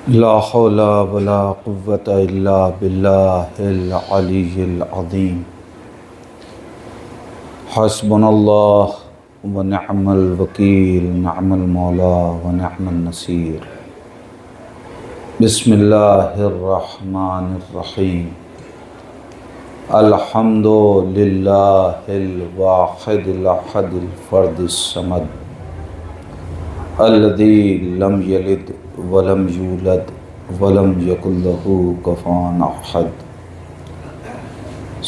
لا حول ولا قوة إلا بالله العلي العظيم. حسبنا الله ونعم الوكيل، نعم المولى ونعم النصير. بسم الله الرحمن الرحيم. الحمد لله الواحد الأحد الفرد الصمد الذي لم يلد ولم يولد ولم يكن له كفوا أحد.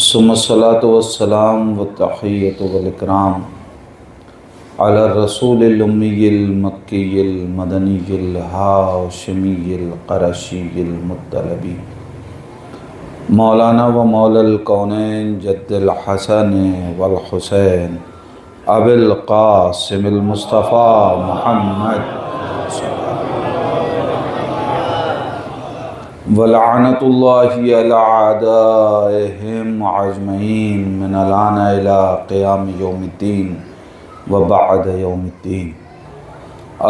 ثم الصلاة والسلام والتحية والإكرام على الرسول الأمي المكي المدني الهاشمي القرشي المطلبي مولانا و مولا الكونين جد الحسن والحسين أبي القاسم المصطفى محمد ولعنة الله على أعدائهم أجمعين من الآن إلى قيام يوم الدين وبعد يوم الدين.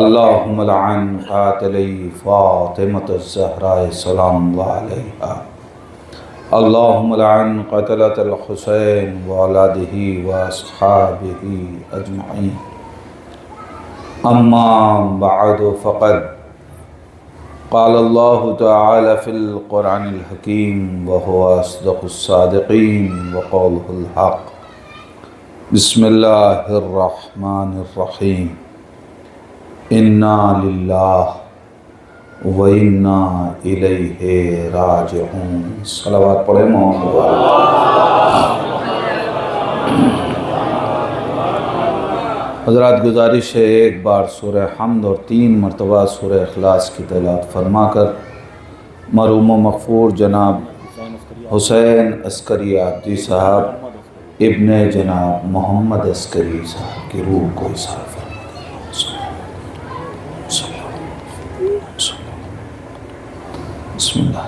اللهم لعن قاتلي فاطمة الزهراء سلام الله عليها. اللهم لعن قتلة الحسين وأولاده وأصحابه أجمعين. أما بعد فقد قال الله تعالى في القرآن الحكيم وهو أصدق الصادقين وقوله الحق. بسم الله الرحمن الرحيم. إنا لله وإنا إليه راجعون. صلوات پڑھیں محمد والے. حضرات گزارش ہے ایک بار سورہ حمد اور 3 مرتبہ سورہ اخلاص کی تلاوت فرما کر مرحوم و مغفور جناب حسین عسکری عابدی صاحب ابن جناب محمد عسکری صاحب کی روح کو اظہار فرما. بسم اللہ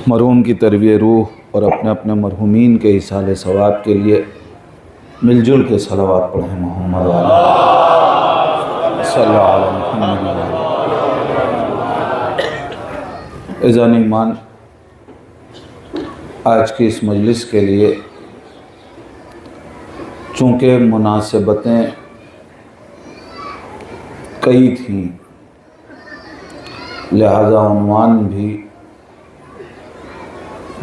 مرحوم کی ترویع روح اور اپنے اپنے مرحومین کے ایصال ثواب کے لیے مل جل کے صلوات پڑھیں محمد والے صلی اللہ علیہ محمد. اذان ایمان، آج کی اس مجلس کے لیے چونکہ مناسبتیں کئی تھیں لہذا عنوان بھی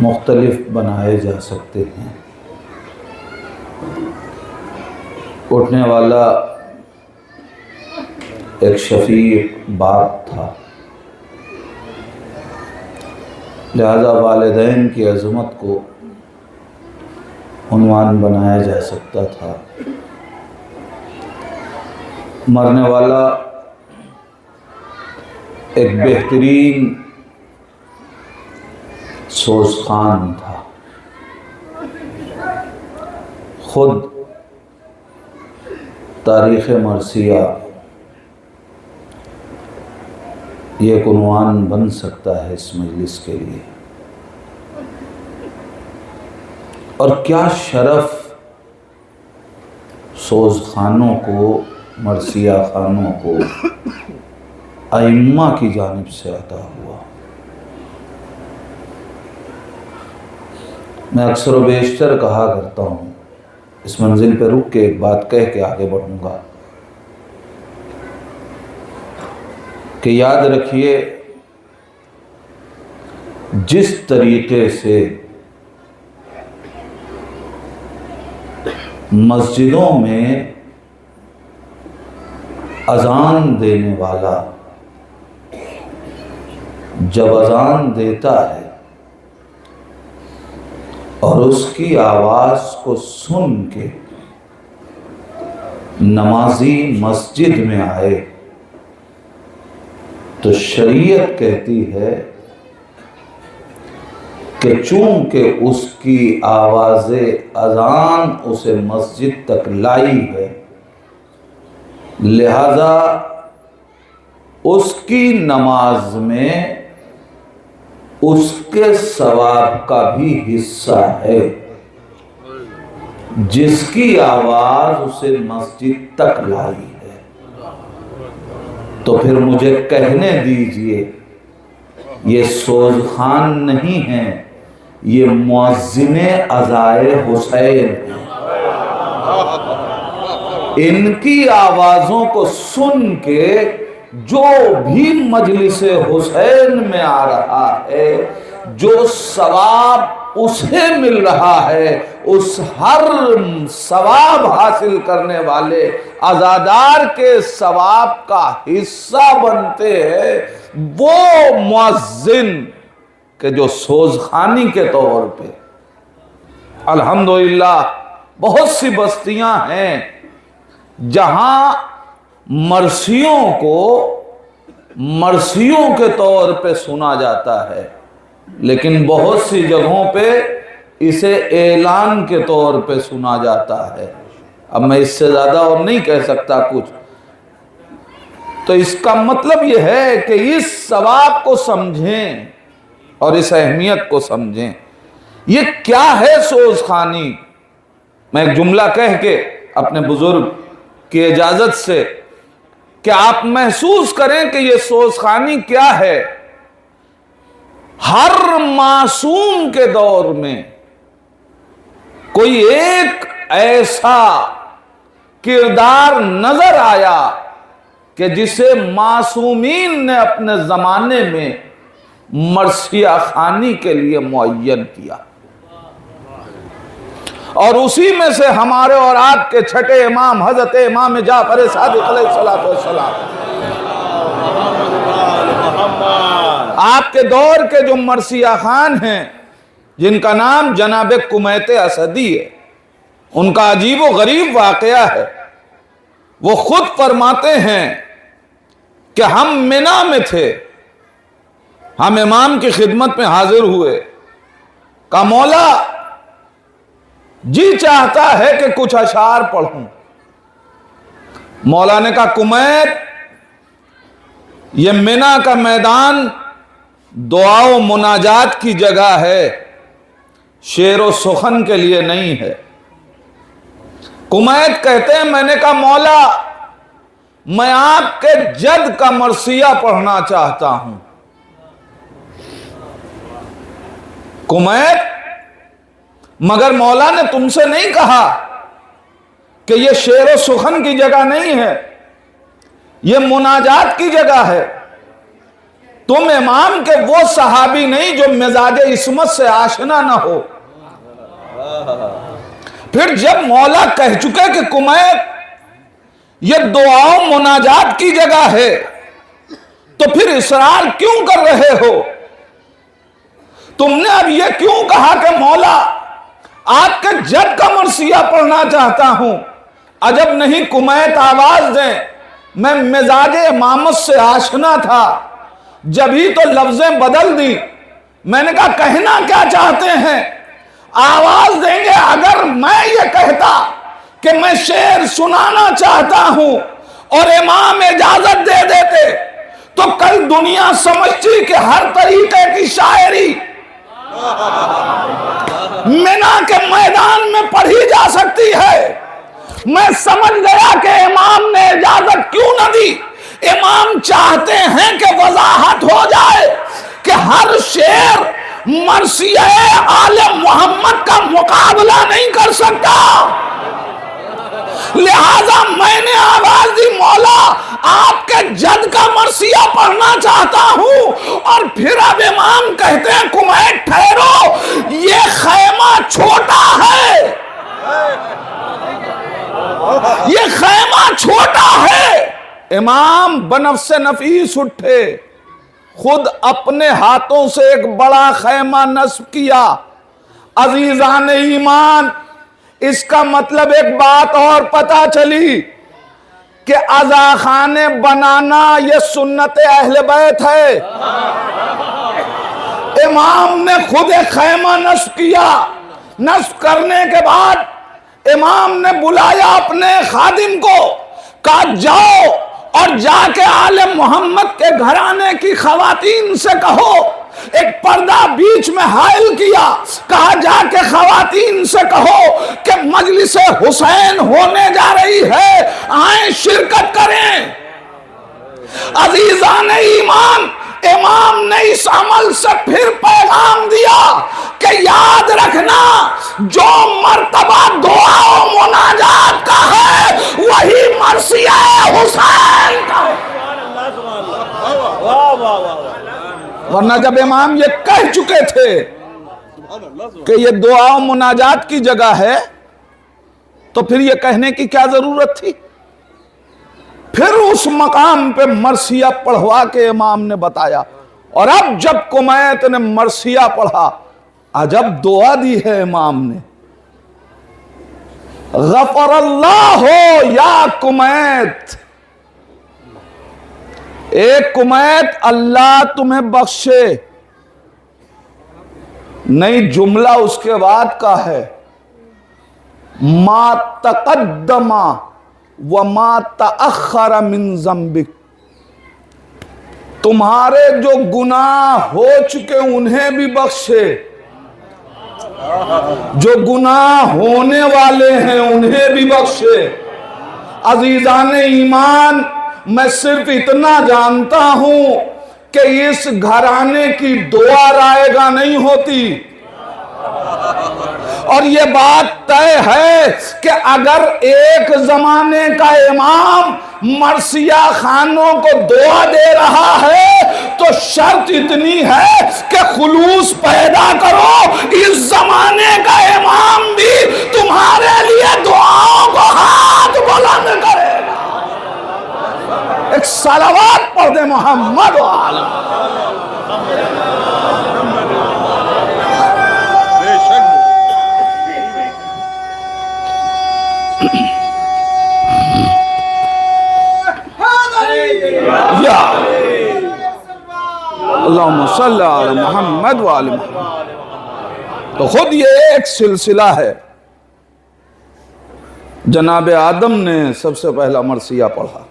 مختلف بنائے جا سکتے ہیں. اٹھنے والا ایک شفیق باپ تھا، لہذا والدین کی عظمت کو عنوان بنایا جا سکتا تھا. مرنے والا ایک بہترین سوزخان تھا. خود تاریخ مرثیہ یہ ایک عنوان بن سکتا ہے اس مجلس کے لیے. اور کیا شرف سوزخانوں کو، مرثیہ خانوں کو ائمہ کی جانب سے عطا ہوا. میں اکثر و بیشتر کہا کرتا ہوں، اس منزل پہ رک کے ایک بات کہہ کے آگے بڑھوں گا کہ یاد رکھیے جس طریقے سے مسجدوں میں اذان دینے والا جب اذان دیتا ہے اور اس کی آواز کو سن کے نمازی مسجد میں آئے تو شریعت کہتی ہے کہ کہ چونکہ اس کی آواز اذان اسے مسجد تک لائی ہے، لہذا اس کی نماز میں اس کے ثواب کا بھی حصہ ہے، جس کی آواز اسے مسجد تک لائی ہے۔ تو پھر مجھے کہنے دیجئے، یہ سوزخان نہیں ہیں، یہ مؤذن عزائے حسین ہیں۔ ان کی آوازوں کو سن کے جو بھی مجلس حسین میں آ رہا ہے، جو ثواب اسے مل رہا ہے، اس ہر ثواب حاصل کرنے والے عزادار کے ثواب کا حصہ بنتے ہیں وہ مؤذن کہ جو سوزخانی کے طور پہ۔ الحمدللہ بہت سی بستیاں ہیں جہاں مرثیوں کو مرثیوں کے طور پہ سنا جاتا ہے، لیکن بہت سی جگہوں پہ اسے اعلان کے طور پہ سنا جاتا ہے۔ اب میں اس سے زیادہ اور نہیں کہہ سکتا کچھ۔ تو اس کا مطلب یہ ہے کہ اس ثواب کو سمجھیں اور اس اہمیت کو سمجھیں۔ یہ کیا ہے سوزخانی؟ میں ایک جملہ کہہ کے اپنے بزرگ کی اجازت سے کہ آپ محسوس کریں کہ یہ سوزخانی کیا ہے۔ ہر معصوم کے دور میں کوئی ایک ایسا کردار نظر آیا کہ جسے معصومین نے اپنے زمانے میں مرثیہ خوانی کے لیے معین کیا، اور اسی میں سے ہمارے اور آپ کے چھٹے امام حضرت امام جعفر صادق علیہ السلام، آپ کے دور کے جو مرثیہ خوان ہیں جن کا نام جناب کمیت اسدی ہے، ان کا عجیب و غریب واقعہ ہے۔ وہ خود فرماتے ہیں کہ ہم منا میں تھے، ہم امام کی خدمت میں حاضر ہوئے، کہا مولا جی چاہتا ہے کہ کچھ اشعار پڑھوں۔ مولا نے کہا کمیت، یہ منا کا میدان دعا و مناجات کی جگہ ہے، شعر و سخن کے لیے نہیں ہے۔ کمیت کہتے ہیں میں نے کہا مولا میں آپ کے جد کا مرثیہ پڑھنا چاہتا ہوں۔ کمیت مگر مولا نے تم سے نہیں کہا کہ یہ شعر و سخن کی جگہ نہیں ہے، یہ مناجات کی جگہ ہے۔ تم امام کے وہ صحابی نہیں جو مزاج عصمت سے آشنا نہ ہو۔ پھر جب مولا کہہ چکے کہ کمیت یہ دعا و مناجات کی جگہ ہے تو پھر اصرار کیوں کر رہے ہو؟ تم نے اب یہ کیوں کہا کہ مولا آپ کے جد کا مرثیہ پڑھنا چاہتا ہوں؟ عجب نہیں کمیت آواز دیں، میں مزاج امامت سے آشنا تھا، جبھی تو لفظیں بدل دی۔ میں نے کہا کہنا کیا چاہتے ہیں؟ آواز دیں گے اگر میں یہ کہتا کہ میں شعر سنانا چاہتا ہوں اور امام اجازت دے دیتے تو کل دنیا سمجھتی کہ ہر طریقے کی شاعری منا کے میدان میں پڑھی جا سکتی ہے۔ میں سمجھ گیا کہ امام نے اجازت کیوں نہ دی، امام چاہتے ہیں کہ وضاحت ہو جائے کہ ہر شعر مرثیہ آل محمد کا مقابلہ نہیں کر سکتا، لہذا میں نے آواز دی مولا آپ کے جد کا مرثیہ پڑھنا چاہتا ہوں۔ اور پھر اب امام کہتے ہیں کمیت ٹھہرو، یہ خیمہ چھوٹا ہے، یہ خیمہ چھوٹا ہے۔ امام بنفس نفیس اٹھے، خود اپنے ہاتھوں سے ایک بڑا خیمہ نصب کیا۔ عزیزان ایمان، اس کا مطلب ایک بات اور پتہ چلی کہ عزاخانے بنانا یہ سنت اہل بیت ہے۔ امام نے خود ایک خیمہ نصب کیا، نصب کرنے کے بعد امام نے بلایا اپنے خادم کو، کہا جاؤ اور جا کے آل محمد کے گھرانے کی خواتین سے کہو، ایک پردہ بیچ میں حائل کیا، کہا جا کے خواتین سے کہو کہ مجلس حسین ہونے جا رہی ہے، آئیں شرکت کریں۔ عزیزان ایمان، امام نے اس عمل سے پھر پیغام دیا کہ یاد رکھنا جو مرتبہ دعا و مناجات کا ہے وہی مرثیہ حسین کا ہے۔ ورنہ جب امام یہ کہہ چکے تھے کہ یہ دعا و مناجات کی جگہ ہے تو پھر یہ کہنے کی کیا ضرورت تھی؟ پھر اس مقام پہ مرثیہ پڑھوا کے امام نے بتایا، اور اب جب کمیت نے مرثیہ پڑھا، عجب دعا دی ہے امام نے، غفر اللہ ہو یا کمیت، اے کمیت اللہ تمہیں بخشے۔ نئی جملہ اس کے بعد کا ہے، ما تقدم وما تأخر من ذنبک، تمہارے جو گناہ ہو چکے انہیں بھی بخشے، جو گناہ ہونے والے ہیں انہیں بھی بخشے۔ عزیزان ایمان، میں صرف اتنا جانتا ہوں کہ اس گھرانے کی دعا رائے گا نہیں ہوتی، اور یہ بات طے ہے کہ اگر ایک زمانے کا امام مرثیہ خانوں کو دعا دے رہا ہے تو شرط اتنی ہے کہ خلوص پیدا کرو، اس زمانے کا امام بھی تمہارے لیے دعاؤں کو ہاتھ بلند کرے گا۔ ایک صلوات پڑھ دے محمد وآلہ۔ یا اللہم صلی علی محمد وآل محمد۔ تو خود یہ ایک سلسلہ ہے، جناب آدم نے سب سے پہلا مرثیہ پڑھا،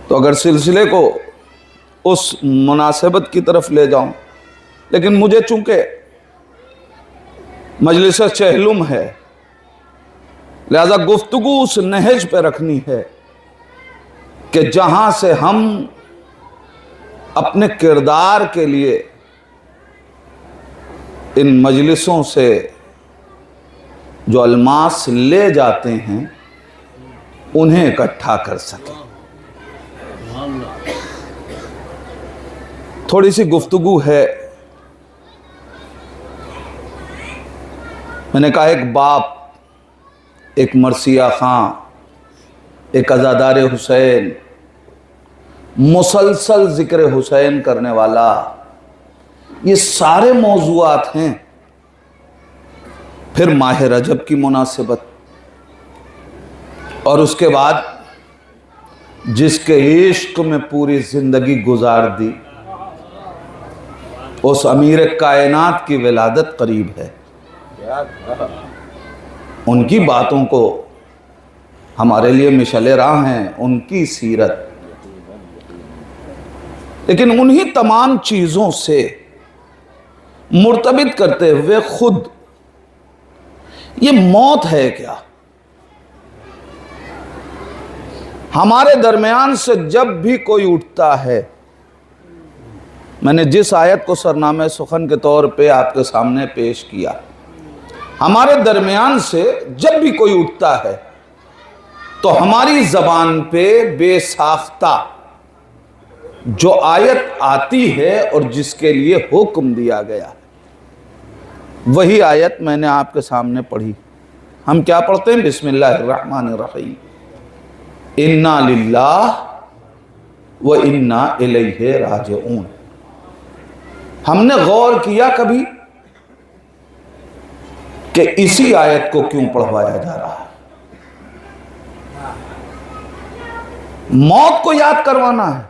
تو اگر سلسلے کو اس مناسبت کی طرف لے جاؤں، لیکن مجھے چونکہ مجلس چہلم ہے لہذا گفتگو اس نہج پہ رکھنی ہے کہ جہاں سے ہم اپنے کردار کے لیے ان مجلسوں سے جو الماس لے جاتے ہیں انہیں اکٹھا کر سکیں۔ تھوڑی سی گفتگو ہے۔ میں نے کہا ایک باپ، ایک مرثیہ خاں، ایک عزادار حسین، مسلسل ذکر حسین کرنے والا، یہ سارے موضوعات ہیں۔ پھر ماہ رجب کی مناسبت، اور اس کے بعد جس کے عشق میں پوری زندگی گزار دی، اس امیر کائنات کی ولادت قریب ہے، ان کی باتوں کو ہمارے لیے مشعل راہ ہیں، ان کی سیرت۔ لیکن انہی تمام چیزوں سے مرتبط کرتے ہوئے خود یہ موت ہے کیا؟ ہمارے درمیان سے جب بھی کوئی اٹھتا ہے، میں نے جس آیت کو سرنامہ سخن کے طور پہ آپ کے سامنے پیش کیا، ہمارے درمیان سے جب بھی کوئی اٹھتا ہے تو ہماری زبان پہ بے ساختہ جو آیت آتی ہے اور جس کے لیے حکم دیا گیا ہے، وہی آیت میں نے آپ کے سامنے پڑھی۔ ہم کیا پڑھتے ہیں؟ بسم اللہ الرحمن الرحیم، انا للہ و انا الیہ راجعون۔ ہم نے غور کیا کبھی کہ اسی آیت کو کیوں پڑھوایا جا رہا ہے؟ موت کو یاد کروانا ہے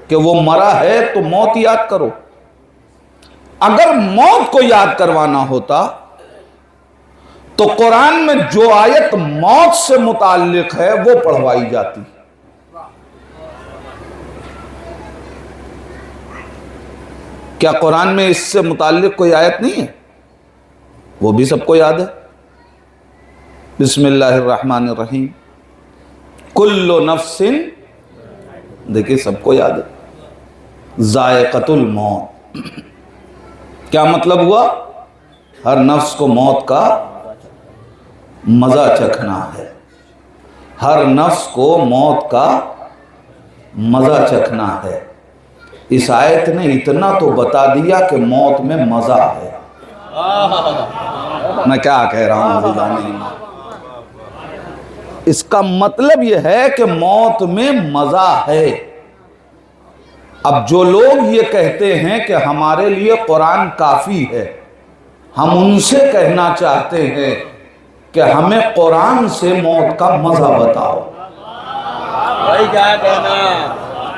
کہ وہ مرا ہے تو موت یاد کرو، اگر موت کو یاد کروانا ہوتا تو قرآن میں جو آیت موت سے متعلق ہے وہ پڑھوائی جاتی. کیا قرآن میں اس سے متعلق کوئی آیت نہیں ہے؟ وہ بھی سب کو یاد ہے. بسم اللہ الرحمن الرحیم، کل نفس، دیکھیں سب کو یاد ہے. ذائقۃ الموت، کیا مطلب ہوا؟ ہر نفس کو موت کا مزہ چکھنا ہے. ہر نفس کو موت کا مزہ چکھنا ہے. اس آیت نے اتنا تو بتا دیا کہ موت میں مزہ ہے. میں کیا کہہ رہا ہوں عزیزان ایمان، اس کا مطلب یہ ہے کہ موت میں مزہ ہے. اب جو لوگ یہ کہتے ہیں کہ ہمارے لیے قرآن کافی ہے، ہم ان سے کہنا چاہتے ہیں کہ ہمیں قرآن سے موت کا مزہ بتاؤ. بھائی کیا کہنا،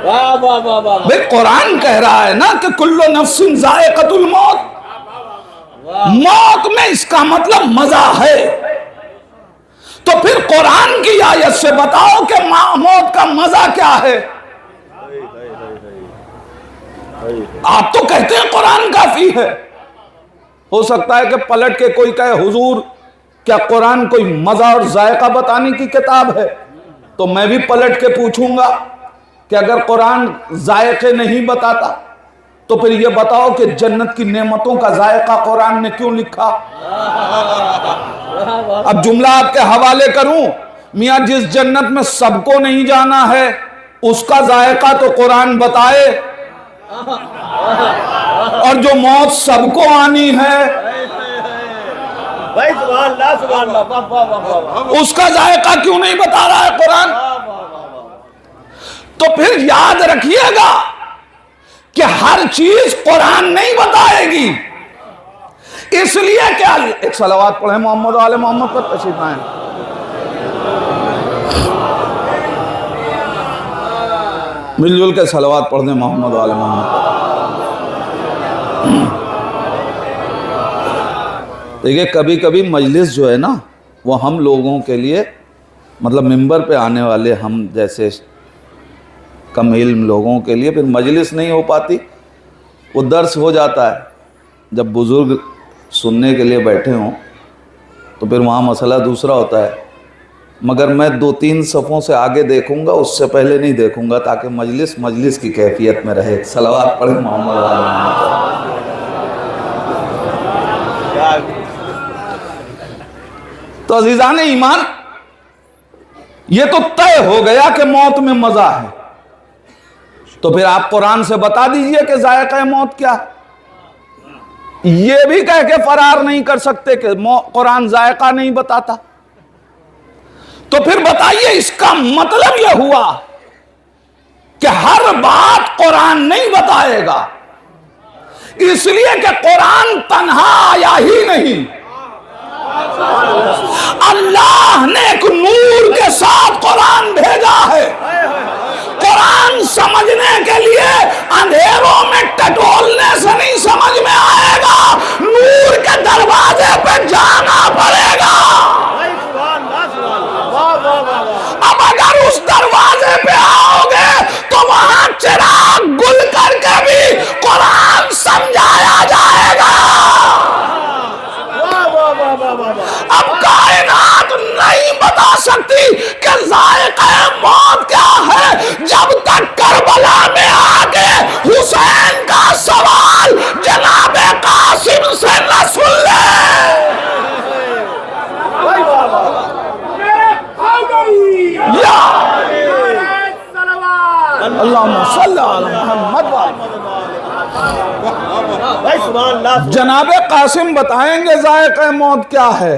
واہ واہ واہ واہ، بھئی قرآن کہہ رہا ہے نا کہ کل نفس ذائقۃ الموت، موت میں اس کا مطلب مزہ ہے. تو پھر قرآن کی آیت سے بتاؤ کہ موت کا مزہ کیا ہے. آپ تو کہتے ہیں قرآن کافی ہے. ہو سکتا ہے کہ پلٹ کے کوئی کہے حضور کیا قرآن کوئی مزہ اور ذائقہ بتانے کی کتاب ہے؟ تو میں بھی پلٹ کے پوچھوں گا کہ اگر قرآن ذائقے نہیں بتاتا تو پھر یہ بتاؤ کہ جنت کی نعمتوں کا ذائقہ قرآن نے کیوں لکھا؟ اب جملہ آپ کے حوالے کروں، میاں جس جنت میں سب کو نہیں جانا ہے اس کا ذائقہ تو قرآن بتائے، اور جو موت سب کو آنی ہے بھائی سبحان اللہ سبحان اللہ، واہ واہ واہ واہ، اس کا ذائقہ کیوں نہیں بتا رہا ہے قرآن؟ تو پھر یاد رکھیے گا کہ ہر چیز قرآن نہیں بتائے گی. اس لیے کہ ایک صلوات پڑھیں محمد و آل محمد پر، تشریف لائیں. مل جل کے صلوات پڑھ دیں محمد و آل محمد پر. دیکھیں کبھی کبھی مجلس جو ہے نا وہ ہم لوگوں کے لیے، مطلب ممبر پہ آنے والے ہم جیسے کم علم لوگوں کے لیے پھر مجلس نہیں ہو پاتی، وہ درس ہو جاتا ہے. جب بزرگ سننے کے لیے بیٹھے ہوں تو پھر وہاں مسئلہ دوسرا ہوتا ہے. مگر میں 2-3 صفوں سے آگے دیکھوں گا، اس سے پہلے نہیں دیکھوں گا تاکہ مجلس کی کیفیت میں رہے. صلوات پڑھیں محمد و آل محمد. تو عزیزان ایمان، یہ تو طے ہو گیا کہ موت میں مزہ ہے. تو پھر آپ قرآن سے بتا دیجئے کہ ذائقہ موت کیا ہے. یہ بھی کہہ کے فرار نہیں کر سکتے کہ قرآن ذائقہ نہیں بتاتا. تو پھر بتائیے اس کا مطلب یہ ہوا کہ ہر بات قرآن نہیں بتائے گا، اس لیے کہ قرآن تنہا آیا ہی نہیں، اللہ نے ایک نور کے ساتھ قرآن بھیجا ہے. قرآن سمجھنے کے لیے اندھیروں میں ٹٹولنے سے نہیں سمجھ میں آئے گا، نور کے دروازے پہ جانا پڑے گا. اب اگر اس دروازے پہ آؤ گے تو وہاں چراغ گل کر کے بھی قرآن سمجھایا جائے گا. اب کائنات نہیں بتا سکتی کہ ذائقہ موت کیا ہے جب تک کربلا میں آگے حسین کا سوال جناب قاسم سے نہ سن لے. اللہم صلی علی محمد. جناب قاسم بتائیں گے ذائقہ موت کیا ہے،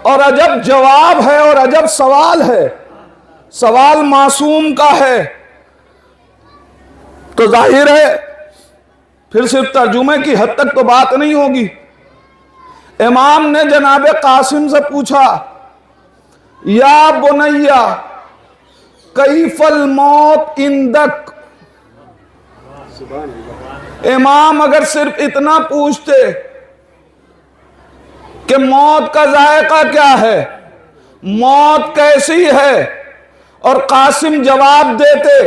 اور عجب جواب ہے اور عجب سوال ہے. سوال معصوم کا ہے تو ظاہر ہے پھر صرف ترجمے کی حد تک تو بات نہیں ہوگی. امام نے جناب قاسم سے پوچھا، یا بنیا کیف الموت عندک، امام اگر صرف اتنا پوچھتے کہ موت کا ذائقہ کیا ہے، موت کیسی ہے، اور قاسم جواب دیتے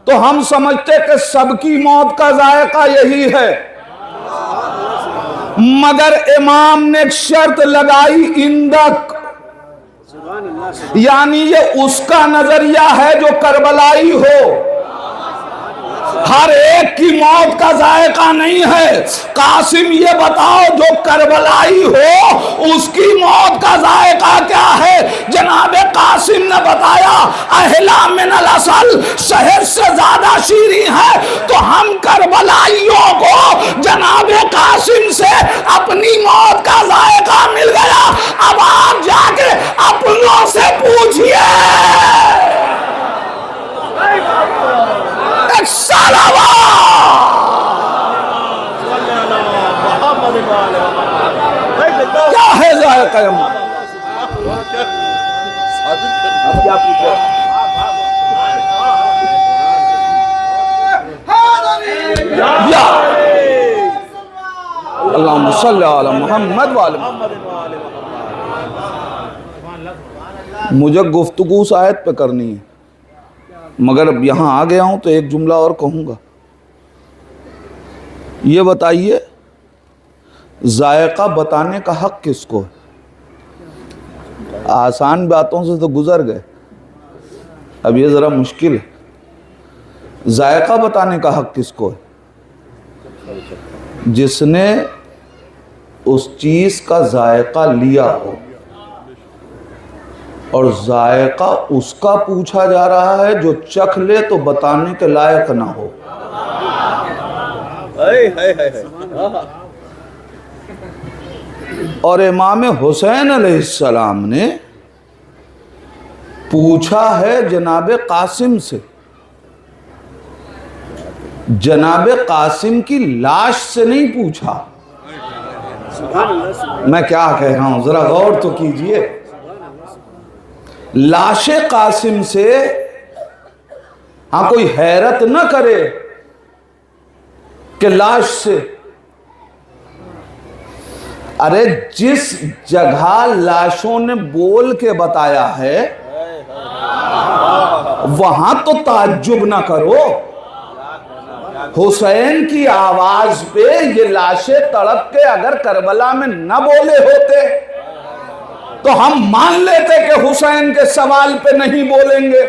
تو ہم سمجھتے کہ سب کی موت کا ذائقہ یہی ہے، مگر امام نے ایک شرط لگائی، اندک، یعنی یہ اس کا نظریہ ہے جو کربلائی ہو، ہر ایک کی موت کا ذائقہ نہیں ہے۔ قاسم یہ بتاؤ جو کربلائی ہو اس کی موت کا ذائقہ کیا ہے؟ جناب قاسم نے بتایا اہلا من العسل، شہد سے زیادہ شیریں ہے، تو ہم کربلائیوں کو جناب قاسم سے اپنی موت کا ذائقہ مل گیا۔ اب آپ جا کے اپنوں سے پوچھئے، کیا ہے ذائقہ موت؟ اللہم صلی علی محمد وعلی محمد۔ مجھے گفتگو اس آیت پہ کرنی ہے، مگر اب یہاں آ گیا ہوں تو ایک جملہ اور کہوں گا۔ یہ بتائیے ذائقہ بتانے کا حق کس کو ہے؟ آسان باتوں سے تو گزر گئے، اب یہ ذرا مشکل ہے۔ ذائقہ بتانے کا حق کس کو ہے؟ جس نے اس چیز کا ذائقہ لیا ہو، اور ذائقہ اس کا پوچھا جا رہا ہے جو چکھ لے تو بتانے کے لائق نہ ہو۔ اور امام حسین علیہ السلام نے پوچھا ہے جناب قاسم سے، جناب قاسم کی لاش سے نہیں پوچھا۔ میں کیا کہہ رہا ہوں ذرا غور تو کیجئے۔ لاش قاسم سے ہاں کوئی حیرت نہ کرے کہ لاش سے، ارے جس جگہ لاشوں نے بول کے بتایا ہے وہاں تو تعجب نہ کرو۔ حسین کی آواز پہ یہ لاشیں تڑپ کے اگر کربلا میں نہ بولے ہوتے تو ہم مان لیتے کہ حسین کے سوال پہ نہیں بولیں گے،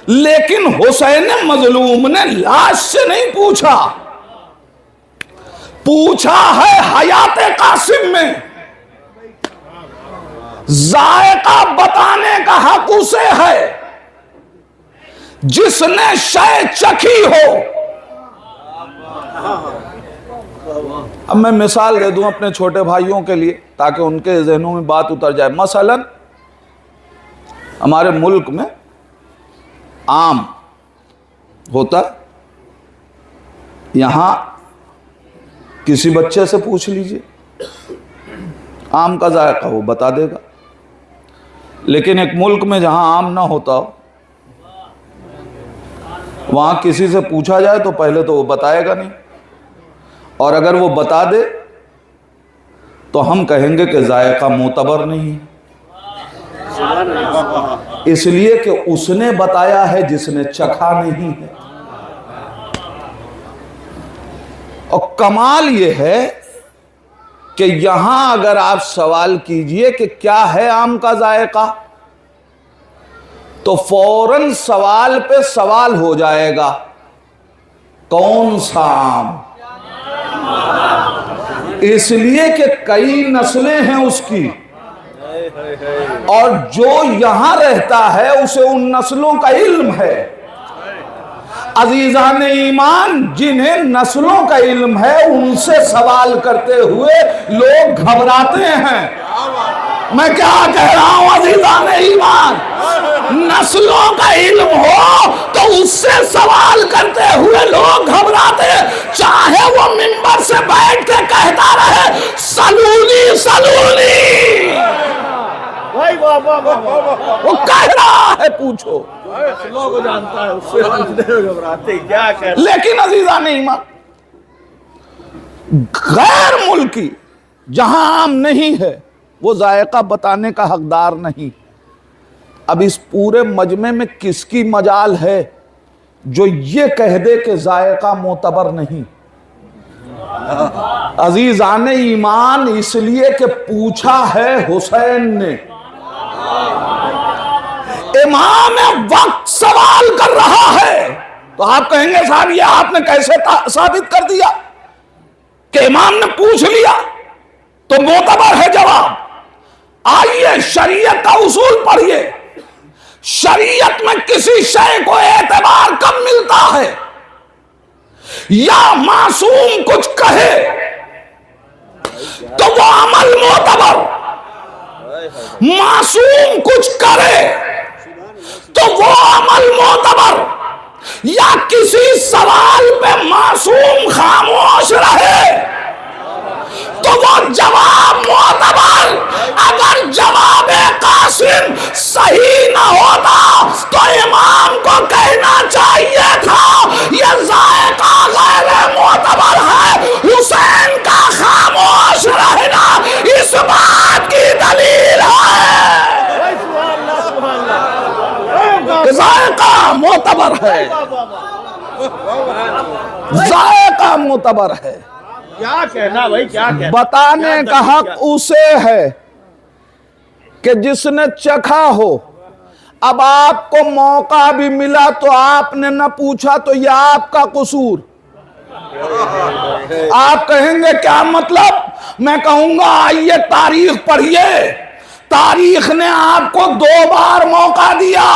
لیکن حسین مظلوم نے لاش سے نہیں پوچھا، پوچھا ہے حیات قاسم میں۔ ذائقہ بتانے کا حق اسے ہے جس نے شے چکھی ہو۔ اب میں مثال دے دوں اپنے چھوٹے بھائیوں کے لیے تاکہ ان کے ذہنوں میں بات اتر جائے۔ مثلا ہمارے ملک میں آم ہوتا ہے، یہاں کسی بچے سے پوچھ لیجئے آم کا ذائقہ وہ بتا دے گا، لیکن ایک ملک میں جہاں آم نہ ہوتا ہو وہاں کسی سے پوچھا جائے تو پہلے تو وہ بتائے گا نہیں، اور اگر وہ بتا دے تو ہم کہیں گے کہ ذائقہ معتبر نہیں ہے، اس لیے کہ اس نے بتایا ہے جس نے چکھا نہیں ہے۔ اور کمال یہ ہے کہ یہاں اگر آپ سوال کیجئے کہ کیا ہے آم کا ذائقہ تو فوراً سوال پہ سوال ہو جائے گا، کون سا آم؟ اس لیے کہ کئی نسلیں ہیں اس کی، اور جو یہاں رہتا ہے اسے ان نسلوں کا علم ہے۔ عزیزان ایمان، جنہیں نسلوں کا علم ہے ان سے سوال کرتے ہوئے لوگ گھبراتے ہیں۔ میں کیا کہہ رہا ہوں عزیزان ایمان، نسلوں کا علم ہو تو اس سے سوال کرتے ہوئے لوگ گھبراتے ہیں، چاہے وہ منبر سے بیٹھ کے کہتا رہے سلونی سلونی۔ وہ کہہ رہا ہے پوچھو، کو جانتا ہے اس سے پوچھنے میں گھبراتے کیا کہتے لیکن عزیزان ایمان غیر ملکی جہاں عام نہیں ہے وہ ذائقہ بتانے کا حقدار نہیں۔ اب اس پورے مجمع میں کس کی مجال ہے جو یہ کہہ دے کہ ذائقہ معتبر نہیں؟ عزیزان ایمان اس لیے کہ پوچھا ہے حسین نے، امام وقت سوال کر رہا ہے، تو آپ کہیں گے صاحب یہ آپ نے کیسے ثابت کر دیا کہ امام نے پوچھ لیا تو معتبر ہے جواب؟ آئیے شریعت کا اصول پڑھیے، شریعت میں کسی شے کو اعتبار کب ملتا ہے؟ یا معصوم کچھ کہے تو وہ عمل معتبر، معصوم کچھ کرے تو وہ عمل معتبر، یا کسی سوال پہ معصوم خاموش رہے تو وہ جواب معتبر۔ اگر جواب قاسم صحیح نہ ہوتا تو امام کو کہنا چاہیے تھا یہ ذائقہ غیر معتبر ہے۔ حسین کا خاموش رہنا اس بات کی دلیل ہے کہ ذائقہ معتبر ہے، ذائقہ معتبر ہے۔ کیا کہنا بھائی، کیا کہنا؟ بتانے کا حق اسے ہے کہ جس نے چکھا ہو۔ اب آپ کو موقع بھی ملا تو آپ نے نہ پوچھا تو یہ آپ کا قصور۔ آپ کہیں گے کیا مطلب؟ میں کہوں گا آئیے تاریخ پڑھیے، تاریخ نے آپ کو 2 بار موقع دیا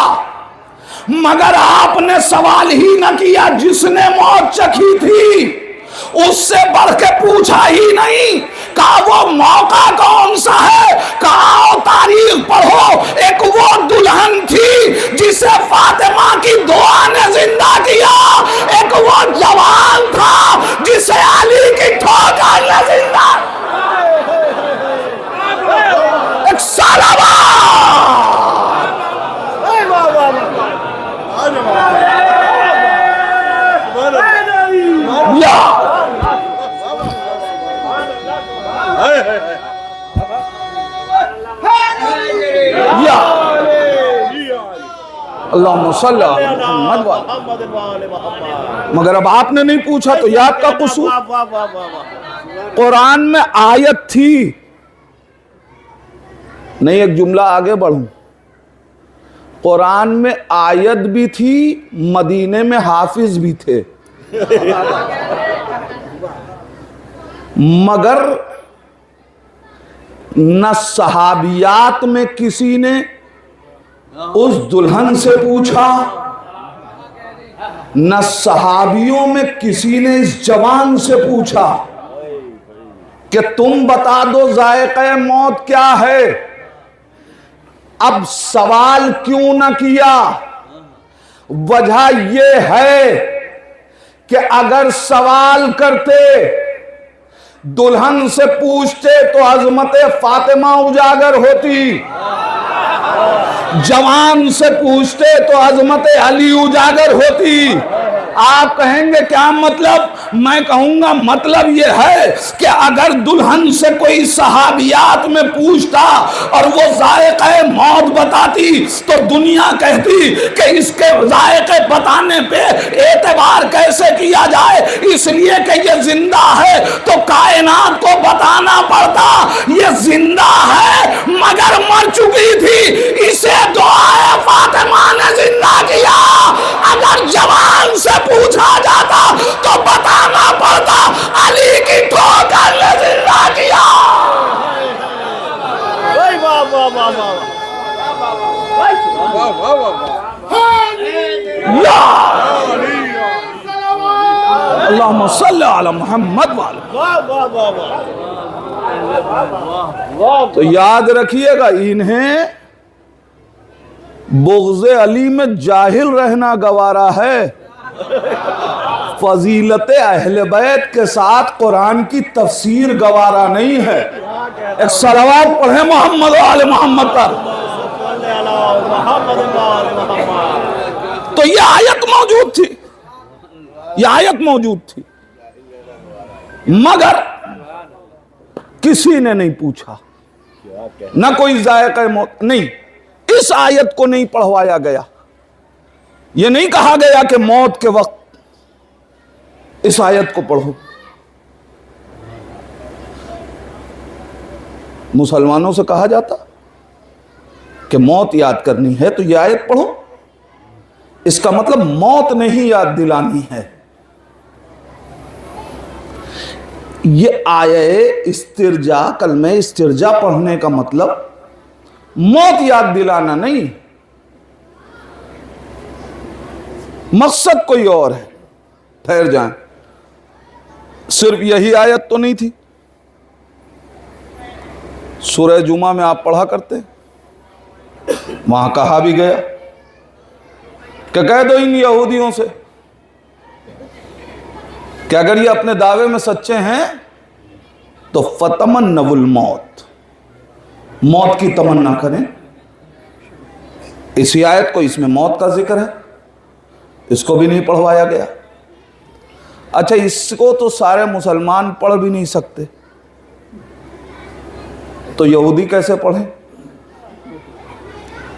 مگر آپ نے سوال ہی نہ کیا۔ جس نے موت چکھی تھی اس سے بڑھ کے پوچھا ہی نہیں، کہا وہ موقع کون سا ہے؟ کہا تاریخ پڑھو، ایک وہ دلہن تھی جسے فاطمہ کی دعا نے زندہ کیا، ایک وہ جوان تھا جسے علی کی ٹھوکر نے زندہ، ایک سالبہ اللہم صلی علی محمد مگر اب آپ نے نہیں پوچھا تو یہ آپ کا قصور۔ قرآن میں آیت تھی نہیں، ایک جملہ آگے بڑھوں، قرآن میں آیت بھی تھی، مدینے میں حافظ بھی تھے، مگر نہ صحابیات میں کسی نے اس دلہن سے پوچھا، نہ صحابیوں میں کسی نے اس جوان سے پوچھا کہ تم بتا دو ذائقہ موت کیا ہے۔ اب سوال کیوں نہ کیا؟ وجہ یہ ہے کہ اگر سوال کرتے، دلہن سے پوچھتے تو عظمت فاطمہ اجاگر ہوتی، جوان سے پوچھتے تو عظمت علی اجاگر ہوتی۔ آپ کہیں گے کیا مطلب؟ میں کہوں گا مطلب یہ ہے کہ اگر دلہن سے کوئی صحابیات میں پوچھتا اور وہ ذائقہ موت بتاتی تو دنیا کہتی کہ اس کے ذائقے بتانے پہ اعتبار کیسے کیا جائے، اس لیے کہ یہ زندہ ہے تو کائنات کو بتانا پڑتا یہ زندہ ہے مگر مر چکی تھی، اسے دعائے فاطمہ نے زندہ کیا۔ اگر جوان سے پوچھا جاتا تو بتانا پڑتا علی کی ٹھوکر نے زندہ کیا۔ اللہم صلی علی محمد تو یاد رکھیے گا انہیں بغض علی میں جاہل رہنا گوارا ہے، فضیلت اہل بیت کے ساتھ قرآن کی تفسیر گوارا نہیں ہے۔ ایک صلوات پڑھیں محمد و آل محمد پر۔ تو یہ آیت موجود تھی، یہ آیت موجود تھی، مگر کسی نے نہیں پوچھا، نہ کوئی ذائقہ موت، نہیں، اس آیت کو نہیں پڑھوایا گیا، یہ نہیں کہا گیا کہ موت کے وقت اس آیت کو پڑھو۔ مسلمانوں سے کہا جاتا کہ موت یاد کرنی ہے تو یہ آیت پڑھو، اس کا مطلب موت نہیں یاد دلانی ہے۔ یہ آیے استرجا، کلمہ استرجا پڑھنے کا مطلب موت یاد دلانا نہیں، مقصد کوئی اور ہے۔ ٹھہر جائیں، صرف یہی آیت تو نہیں تھی، سورہ جمعہ میں آپ پڑھا کرتے، وہاں کہا بھی گیا کہ کہہ دو ان یہودیوں سے کہ اگر یہ اپنے دعوے میں سچے ہیں تو فتمنوا الموت، موت کی تمنا کریں۔ اسی آیت کو، اس میں موت کا ذکر ہے، اس کو بھی نہیں پڑھوایا گیا۔ اچھا، اس کو تو سارے مسلمان پڑھ بھی نہیں سکتے، تو یہودی کیسے پڑھیں؟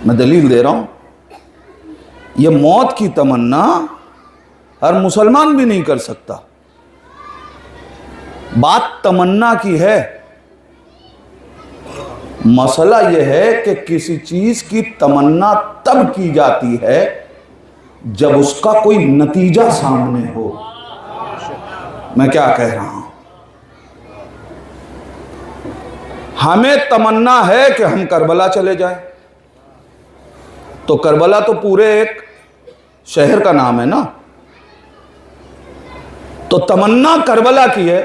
میں دلیل دے رہا ہوں، یہ موت کی تمنا ہر مسلمان بھی نہیں کر سکتا۔ بات تمنا کی ہے، مسئلہ یہ ہے کہ کسی چیز کی تمنا تب کی جاتی ہے جب اس کا کوئی نتیجہ سامنے ہو۔ میں کیا کہہ رہا ہوں؟ ہمیں تمنا ہے کہ ہم کربلا چلے جائیں، تو کربلا تو پورے ایک شہر کا نام ہے نا، تو تمنا کربلا کی ہے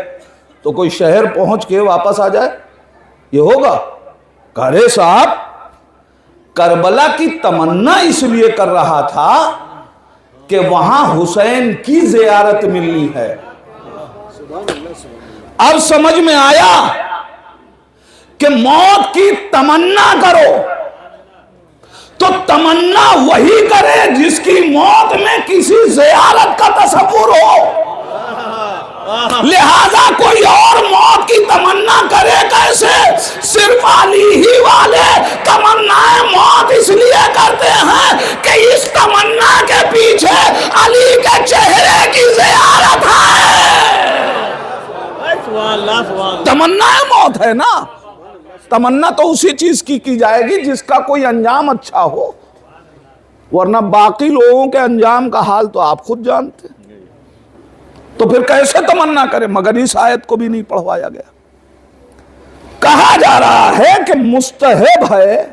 تو کوئی شہر پہنچ کے واپس آ جائے، یہ ہوگا؟ ارے صاحب، کربلا کی تمنا اس لیے کر رہا تھا کہ وہاں حسین کی زیارت ملنی ہے۔ اب سمجھ میں آیا کہ موت کی تمنا کرو تو تمنا وہی کرے جس کی موت میں کسی زیارت کا تصور ہو، لہذا کوئی اور موت کی تمنا کرے کیسے؟ صرف علی ہی والے تمنا موت اس لیے کرتے ہیں کہ اس تمنا کے پیچھے علی کے چہرے کی زیارت ہے۔ تمنا موت ہے نا، تمنا تو اسی چیز کی جائے گی جس کا کوئی انجام اچھا ہو، ورنہ باقی لوگوں کے انجام کا حال تو آپ خود جانتے ہیں۔ تو پھر کیسے تمنا کرے؟ مگر اس آیت کو بھی نہیں پڑھوایا گیا۔ کہا جا رہا ہے کہ مستحب ہے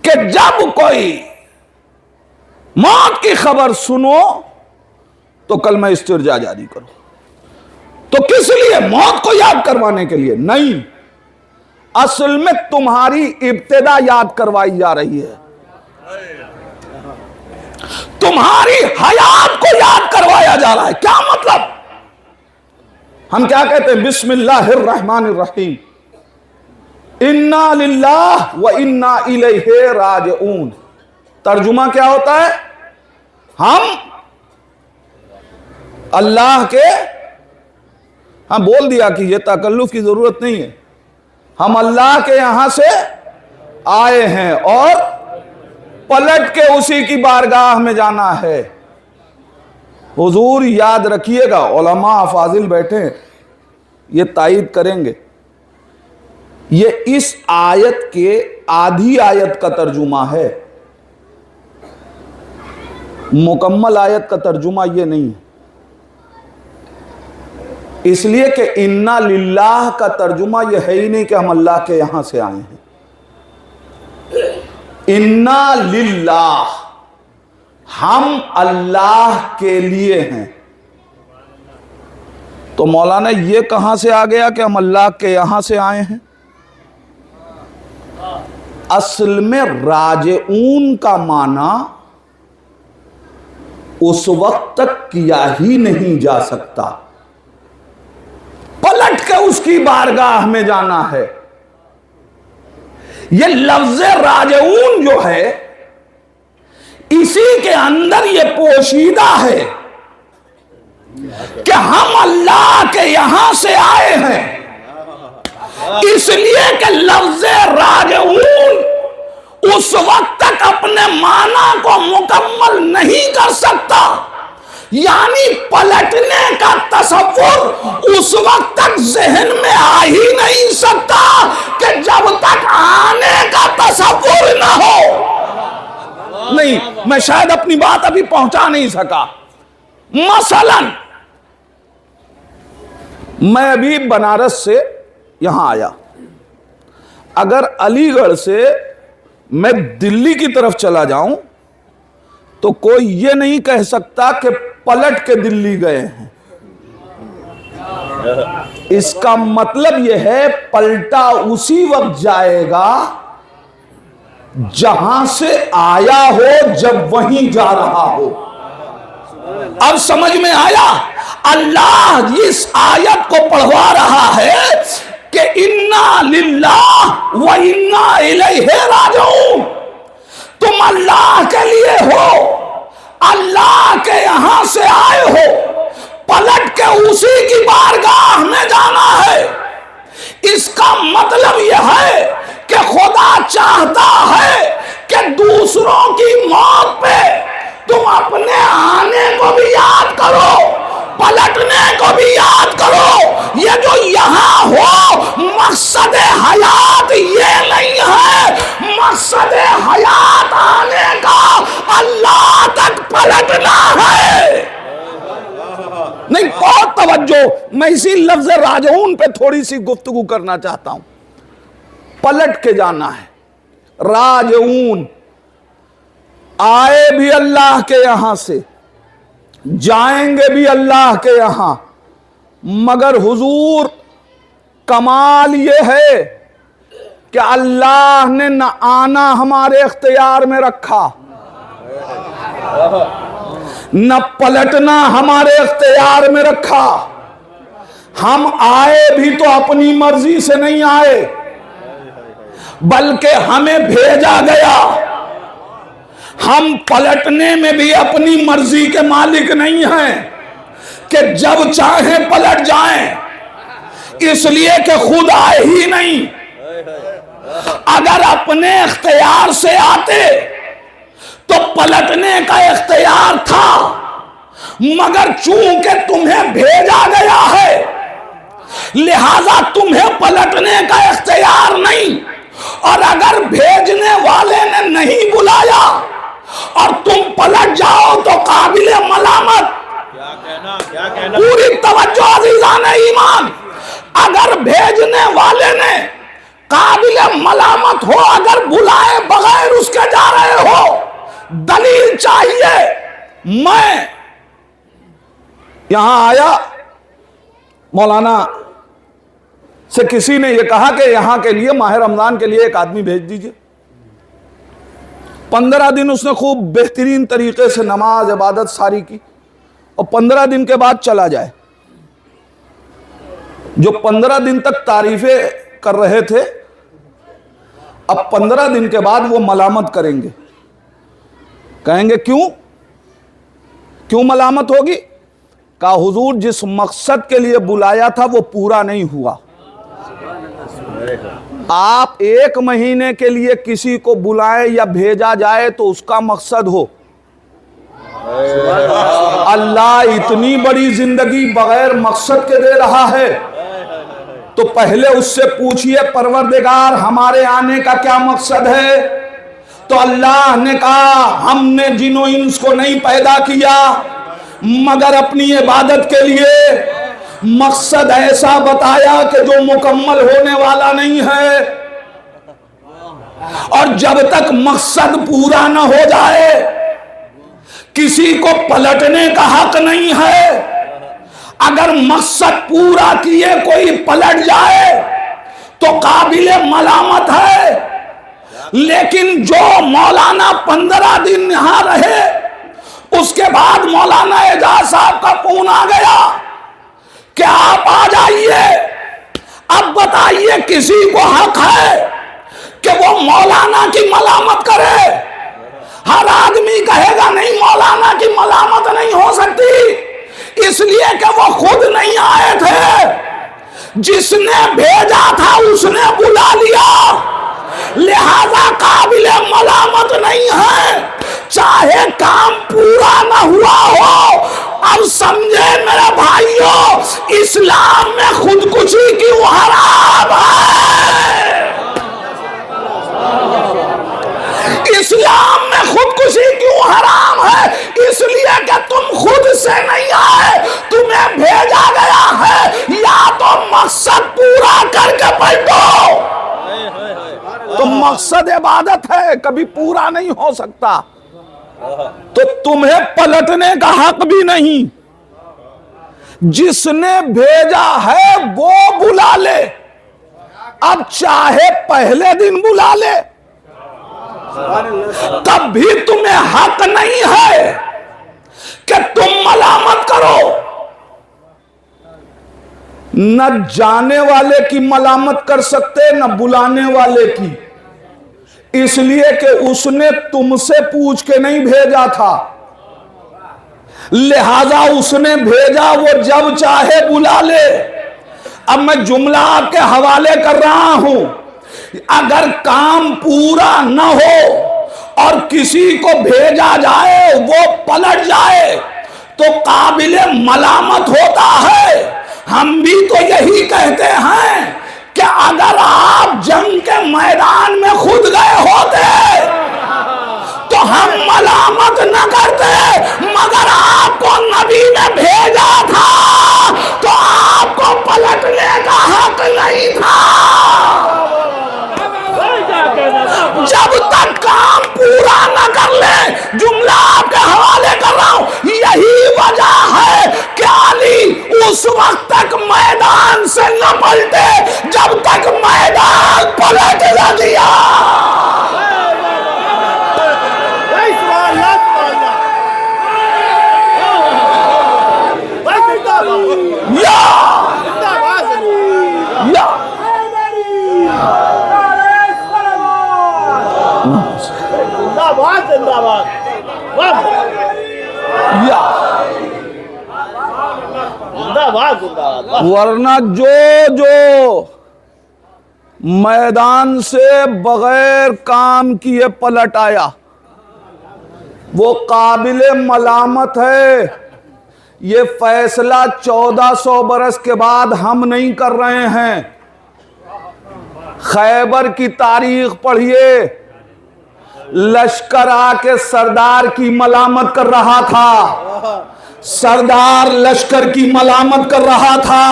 کہ جب کوئی موت کی خبر سنو تو کلمہ استرجا جاری کرو۔ تو کس لیے؟ موت کو یاد کروانے کے لیے نہیں، اصل میں تمہاری ابتدا یاد کروائی جا رہی ہے، تمہاری حیات کو یاد کروایا جا رہا ہے۔ کیا مطلب؟ ہم کیا کہتے ہیں؟ بسم اللہ الرحمن الرحیم، انا للہ و انا الیہ راجعون۔ ترجمہ کیا ہوتا ہے؟ ہم اللہ کے، ہم بول دیا کہ یہ تکلف کی ضرورت نہیں ہے، ہم اللہ کے یہاں سے آئے ہیں اور پلٹ کے اسی کی بارگاہ میں جانا ہے۔ حضور یاد رکھیے گا، علماء افاضل بیٹھے ہیں، یہ تائید کریں گے، یہ اس آیت کے آدھی آیت کا ترجمہ ہے، مکمل آیت کا ترجمہ یہ نہیں ہے۔ اس لیے کہ انا للہ کا ترجمہ یہ ہے ہی نہیں کہ ہم اللہ کے یہاں سے آئے ہیں۔ انا للہ، ہم اللہ کے لیے ہیں۔ تو مولانا یہ کہاں سے آ گیا کہ ہم اللہ کے یہاں سے آئے ہیں؟ اصل میں راجعون کا معنی اس وقت تک کیا ہی نہیں جا سکتا، پلٹ کے اس کی بارگاہ میں جانا ہے۔ یہ لفظ راجعون جو ہے اسی کے اندر یہ پوشیدہ ہے کہ ہم اللہ کے یہاں سے آئے ہیں، اس لیے کہ لفظ راجعون اس وقت تک اپنے معنی کو مکمل نہیں کر سکتا، یعنی پلٹنے کا تصور اس وقت تک ذہن میں آ ہی نہیں سکتا کہ جب تک آنے کا تصور نہ ہو۔ نہیں، میں شاید اپنی بات ابھی پہنچا نہیں سکا۔ مثلا میں ابھی بنارس سے یہاں آیا، اگر علی گڑھ سے میں دلی کی طرف چلا جاؤں تو کوئی یہ نہیں کہہ سکتا کہ پلٹ کے دلی گئے ہیں۔ اس کا مطلب یہ ہے پلٹا اسی وقت جائے گا جہاں سے آیا ہو، جب وہیں جا رہا ہو۔ اب سمجھ میں آیا؟ اللہ اس آیت کو پڑھوا رہا ہے کہ انا للہ و انا الیہ راجعون، تم اللہ کے لیے ہو، اللہ کے یہاں سے آئے ہو، پلٹ کے اسی کی بارگاہ میں جانا ہے۔ اس کا مطلب یہ ہے کہ خدا چاہتا ہے کہ دوسروں کی موت پہ تم اپنے آنے کو بھی یاد کرو، پلٹنے کو بھی یاد کرو۔ یہ جو یہاں ہو، مقصد حیات یہ نہیں ہے، مقصد حیات آنے کا اللہ تک پلٹنا ہے۔ نہیں، بہت توجہ، میں اسی لفظ راجعون پہ تھوڑی سی گفتگو کرنا چاہتا ہوں۔ پلٹ کے جانا ہے، راجعون، آئے بھی اللہ کے یہاں سے، جائیں گے بھی اللہ کے یہاں، مگر حضور کمال یہ ہے کہ اللہ نے نہ آنا ہمارے اختیار میں رکھا، نہ پلٹنا ہمارے اختیار میں رکھا۔ ہم آئے بھی تو اپنی مرضی سے نہیں آئے، بلکہ ہمیں بھیجا گیا۔ ہم پلٹنے میں بھی اپنی مرضی کے مالک نہیں ہیں کہ جب چاہیں پلٹ جائیں، اس لیے کہ خود آئے ہی نہیں۔ اگر اپنے اختیار سے آتے تو پلٹنے کا اختیار تھا، مگر چونکہ تمہیں بھیجا گیا ہے لہذا تمہیں پلٹنے کا اختیار نہیں، اور اگر بھیجنے والے نے نہیں بلایا اور تم پلٹ جاؤ تو قابل ملامت۔ کیا کہنا؟ پوری توجہ عزیزان ایمان، اگر بھیجنے والے نے قابل ملامت ہو، اگر بلائے بغیر اس کے جا رہے ہو، دلیل چاہیے۔ میں یہاں آیا، مولانا سے کسی نے یہ کہا کہ یہاں کے لیے ماہ رمضان کے لیے ایک آدمی بھیج دیجئے۔ 15 دن اس نے خوب بہترین طریقے سے نماز عبادت ساری کی، اور 15 دن کے بعد چلا جائے۔ جو 15 دن تک تعریفیں کر رہے تھے، اب 15 دن کے بعد وہ ملامت کریں گے، کہیں گے کیوں ملامت ہوگی؟ کہا حضور جس مقصد کے لیے بلایا تھا وہ پورا نہیں ہوا۔ آپ 1 مہینے کے لیے کسی کو بلائیں یا بھیجا جائے تو اس کا مقصد ہو۔ اللہ اتنی بڑی زندگی بغیر مقصد کے دے رہا ہے تو پہلے اس سے پوچھئے پروردگار ہمارے آنے کا کیا مقصد ہے؟ تو اللہ نے کہا ہم نے جن و انس کو نہیں پیدا کیا مگر اپنی عبادت کے لیے، مقصد ایسا بتایا کہ جو مکمل ہونے والا نہیں ہے، اور جب تک مقصد پورا نہ ہو جائے کسی کو پلٹنے کا حق نہیں ہے۔ اگر مقصد پورا کیے کوئی پلٹ جائے تو قابل ملامت ہے، لیکن جو مولانا 15 دن یہاں رہے، اس کے بعد مولانا اعجاز صاحب کا فون آ گیا کہ آپ آ جائیے، اب بتائیے کسی کو حق ہے کہ وہ مولانا کی ملامت کرے. ہر آدمی کہے گا نہیں مولانا کی ملامت نہیں ہو سکتی، اس لیے کہ وہ خود نہیں آئے تھے، جس نے بھیجا تھا اس نے بلا لیا، لہذا قابل ملامت نہیں ہے، چاہے کام پورا نہ ہوا ہو. اب سمجھے میرے بھائیوں، اسلام میں خودکشی کیوں حرام ہے؟ اسلام میں خودکشی کیوں حرام ہے؟ اس لیے کہ تم خود سے نہیں آئے، تمہیں بھیجا گیا ہے. یا تو مقصد پورا کر کے پلٹو. تو مقصد عبادت ہے، کبھی پورا نہیں ہو سکتا، تو تمہیں پلٹنے کا حق بھی نہیں. جس نے بھیجا ہے وہ بلا لے، اب چاہے پہلے دن بلا لے، تب بھی تمہیں حق نہیں ہے کہ تم ملامت کرو. نہ جانے والے کی ملامت کر سکتے نہ بلانے والے کی، اس لیے کہ اس نے تم سے پوچھ کے نہیں بھیجا تھا، لہذا اس نے بھیجا وہ جب چاہے بلا لے. اب میں جملہ آپ کے حوالے کر رہا ہوں، اگر کام پورا نہ ہو اور کسی کو بھیجا جائے وہ پلٹ جائے تو قابل ملامت ہوتا ہے. ہم بھی تو یہی کہتے ہیں کہ اگر آپ جنگ کے میدان میں خود گئے ہوتے تو ہم ملامت نہ کرتے، مگر آپ کو نبی نے بھیجا تھا تو آپ کو پلٹنے کا حق نہیں تھا. جب تک کام پورا نہ کر لے، جملہ آپ کے حوالے کر رہا ہوں، یہی وجہ ہے کہ علی اس وقت تک میدان سے نہ پلٹے جب تک میدان پلٹ نہ دیا. ورنہ جو میدان سے بغیر کام کیے پلٹ آیا وہ قابل ملامت ہے. یہ فیصلہ 1400 برس کے بعد ہم نہیں کر رہے ہیں. خیبر کی تاریخ پڑھیے، لشکر آ کے سردار کی ملامت کر رہا تھا، سردار لشکر کی ملامت کر رہا تھا،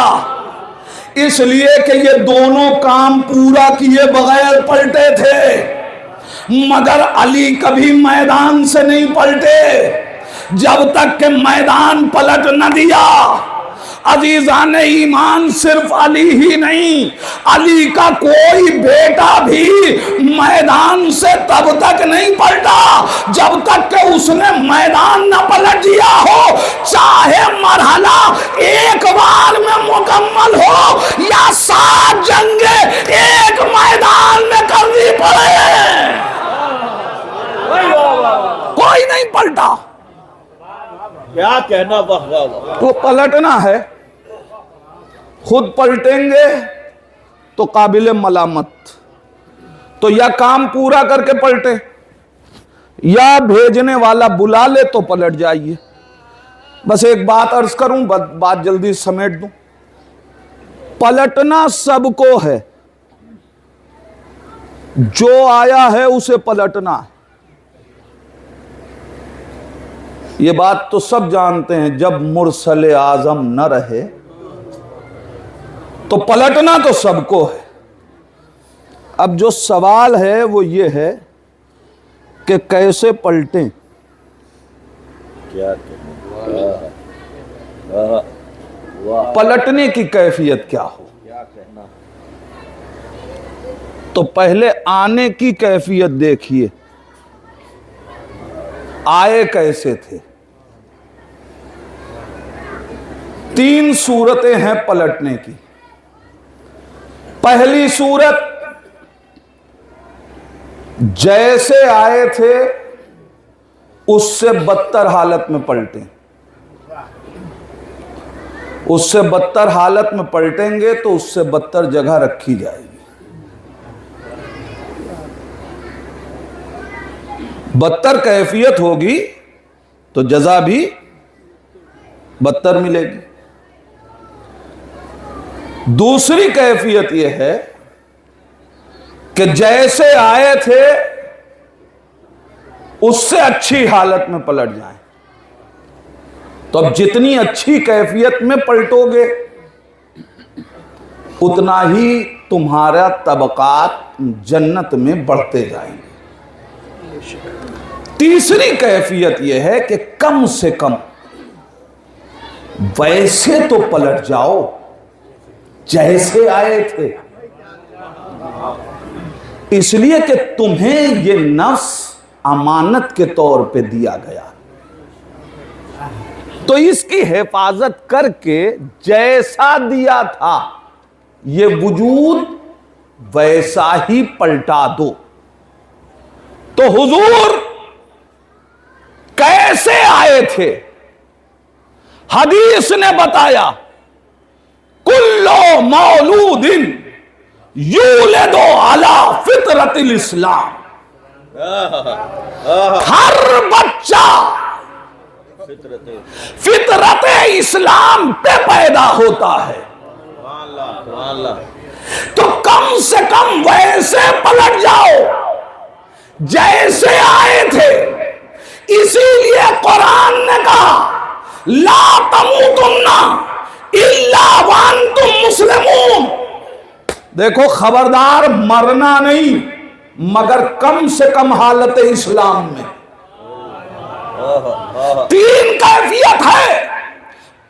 اس لیے کہ یہ دونوں کام پورا کیے بغیر پلٹے تھے. مگر علی کبھی میدان سے نہیں پلٹے جب تک کہ میدان پلٹ نہ دیا. عزیزان ایمان، صرف علی ہی نہیں، علی کا کوئی بیٹا بھی میدان سے تب تک نہیں پلٹا جب تک کہ اس نے میدان نہ پلٹ دیا ہو، چاہے مرحلہ ایک بار میں مکمل ہو یا 7 جنگیں ایک میدان میں کرنی پڑے، کوئی نہیں پلٹا. کیا کہنا، واہ واہ واہ. تو پلٹنا ہے، خود پلٹیں گے تو قابل ملامت. تو یا کام پورا کر کے پلٹے یا بھیجنے والا بلا لے تو پلٹ جائیے. بس ایک بات عرض کروں، بات جلدی سمیٹ دوں. پلٹنا سب کو ہے، جو آیا ہے اسے پلٹنا ہے. یہ بات تو سب جانتے ہیں، جب مرسل اعظم نہ رہے تو پلٹنا تو سب کو ہے. اب جو سوال ہے وہ یہ ہے کہ کیسے پلٹیں. پلٹنے کی کیفیت کیا ہو. تو پہلے آنے کی کیفیت دیکھیے، آئے کیسے تھے. 3 صورتیں ہیں پلٹنے کی. پہلی صورت جیسے آئے تھے اس سے بدتر حالت میں پلٹیں. اس سے بدتر حالت میں پلٹیں گے تو اس سے بدتر جگہ رکھی جائے گی. بدتر کیفیت ہوگی تو جزا بھی بدتر ملے گی. دوسری کیفیت یہ ہے کہ جیسے آئے تھے اس سے اچھی حالت میں پلٹ جائیں. تو اب جتنی اچھی کیفیت میں پلٹو گے اتنا ہی تمہارا طبقات جنت میں بڑھتے جائیں گے. تیسری کیفیت یہ ہے کہ کم سے کم ویسے تو پلٹ جاؤ جیسے آئے تھے. اس لیے کہ تمہیں یہ نفس امانت کے طور پہ دیا گیا تو اس کی حفاظت کر کے جیسا دیا تھا یہ وجود ویسا ہی پلٹا دو. تو حضور کیسے آئے تھے؟ حدیث نے بتایا کل مولود یولد علی فطرت الاسلام. ہر بچہ فطرت اسلام پہ پیدا ہوتا ہے. تو کم سے کم ویسے پلٹ جاؤ جیسے آئے تھے. اسی لیے قرآن نے کہا لا تموتن الا وانتم مسلمون. دیکھو خبردار مرنا نہیں مگر کم سے کم حالت اسلام میں. تین کیفیت ہے.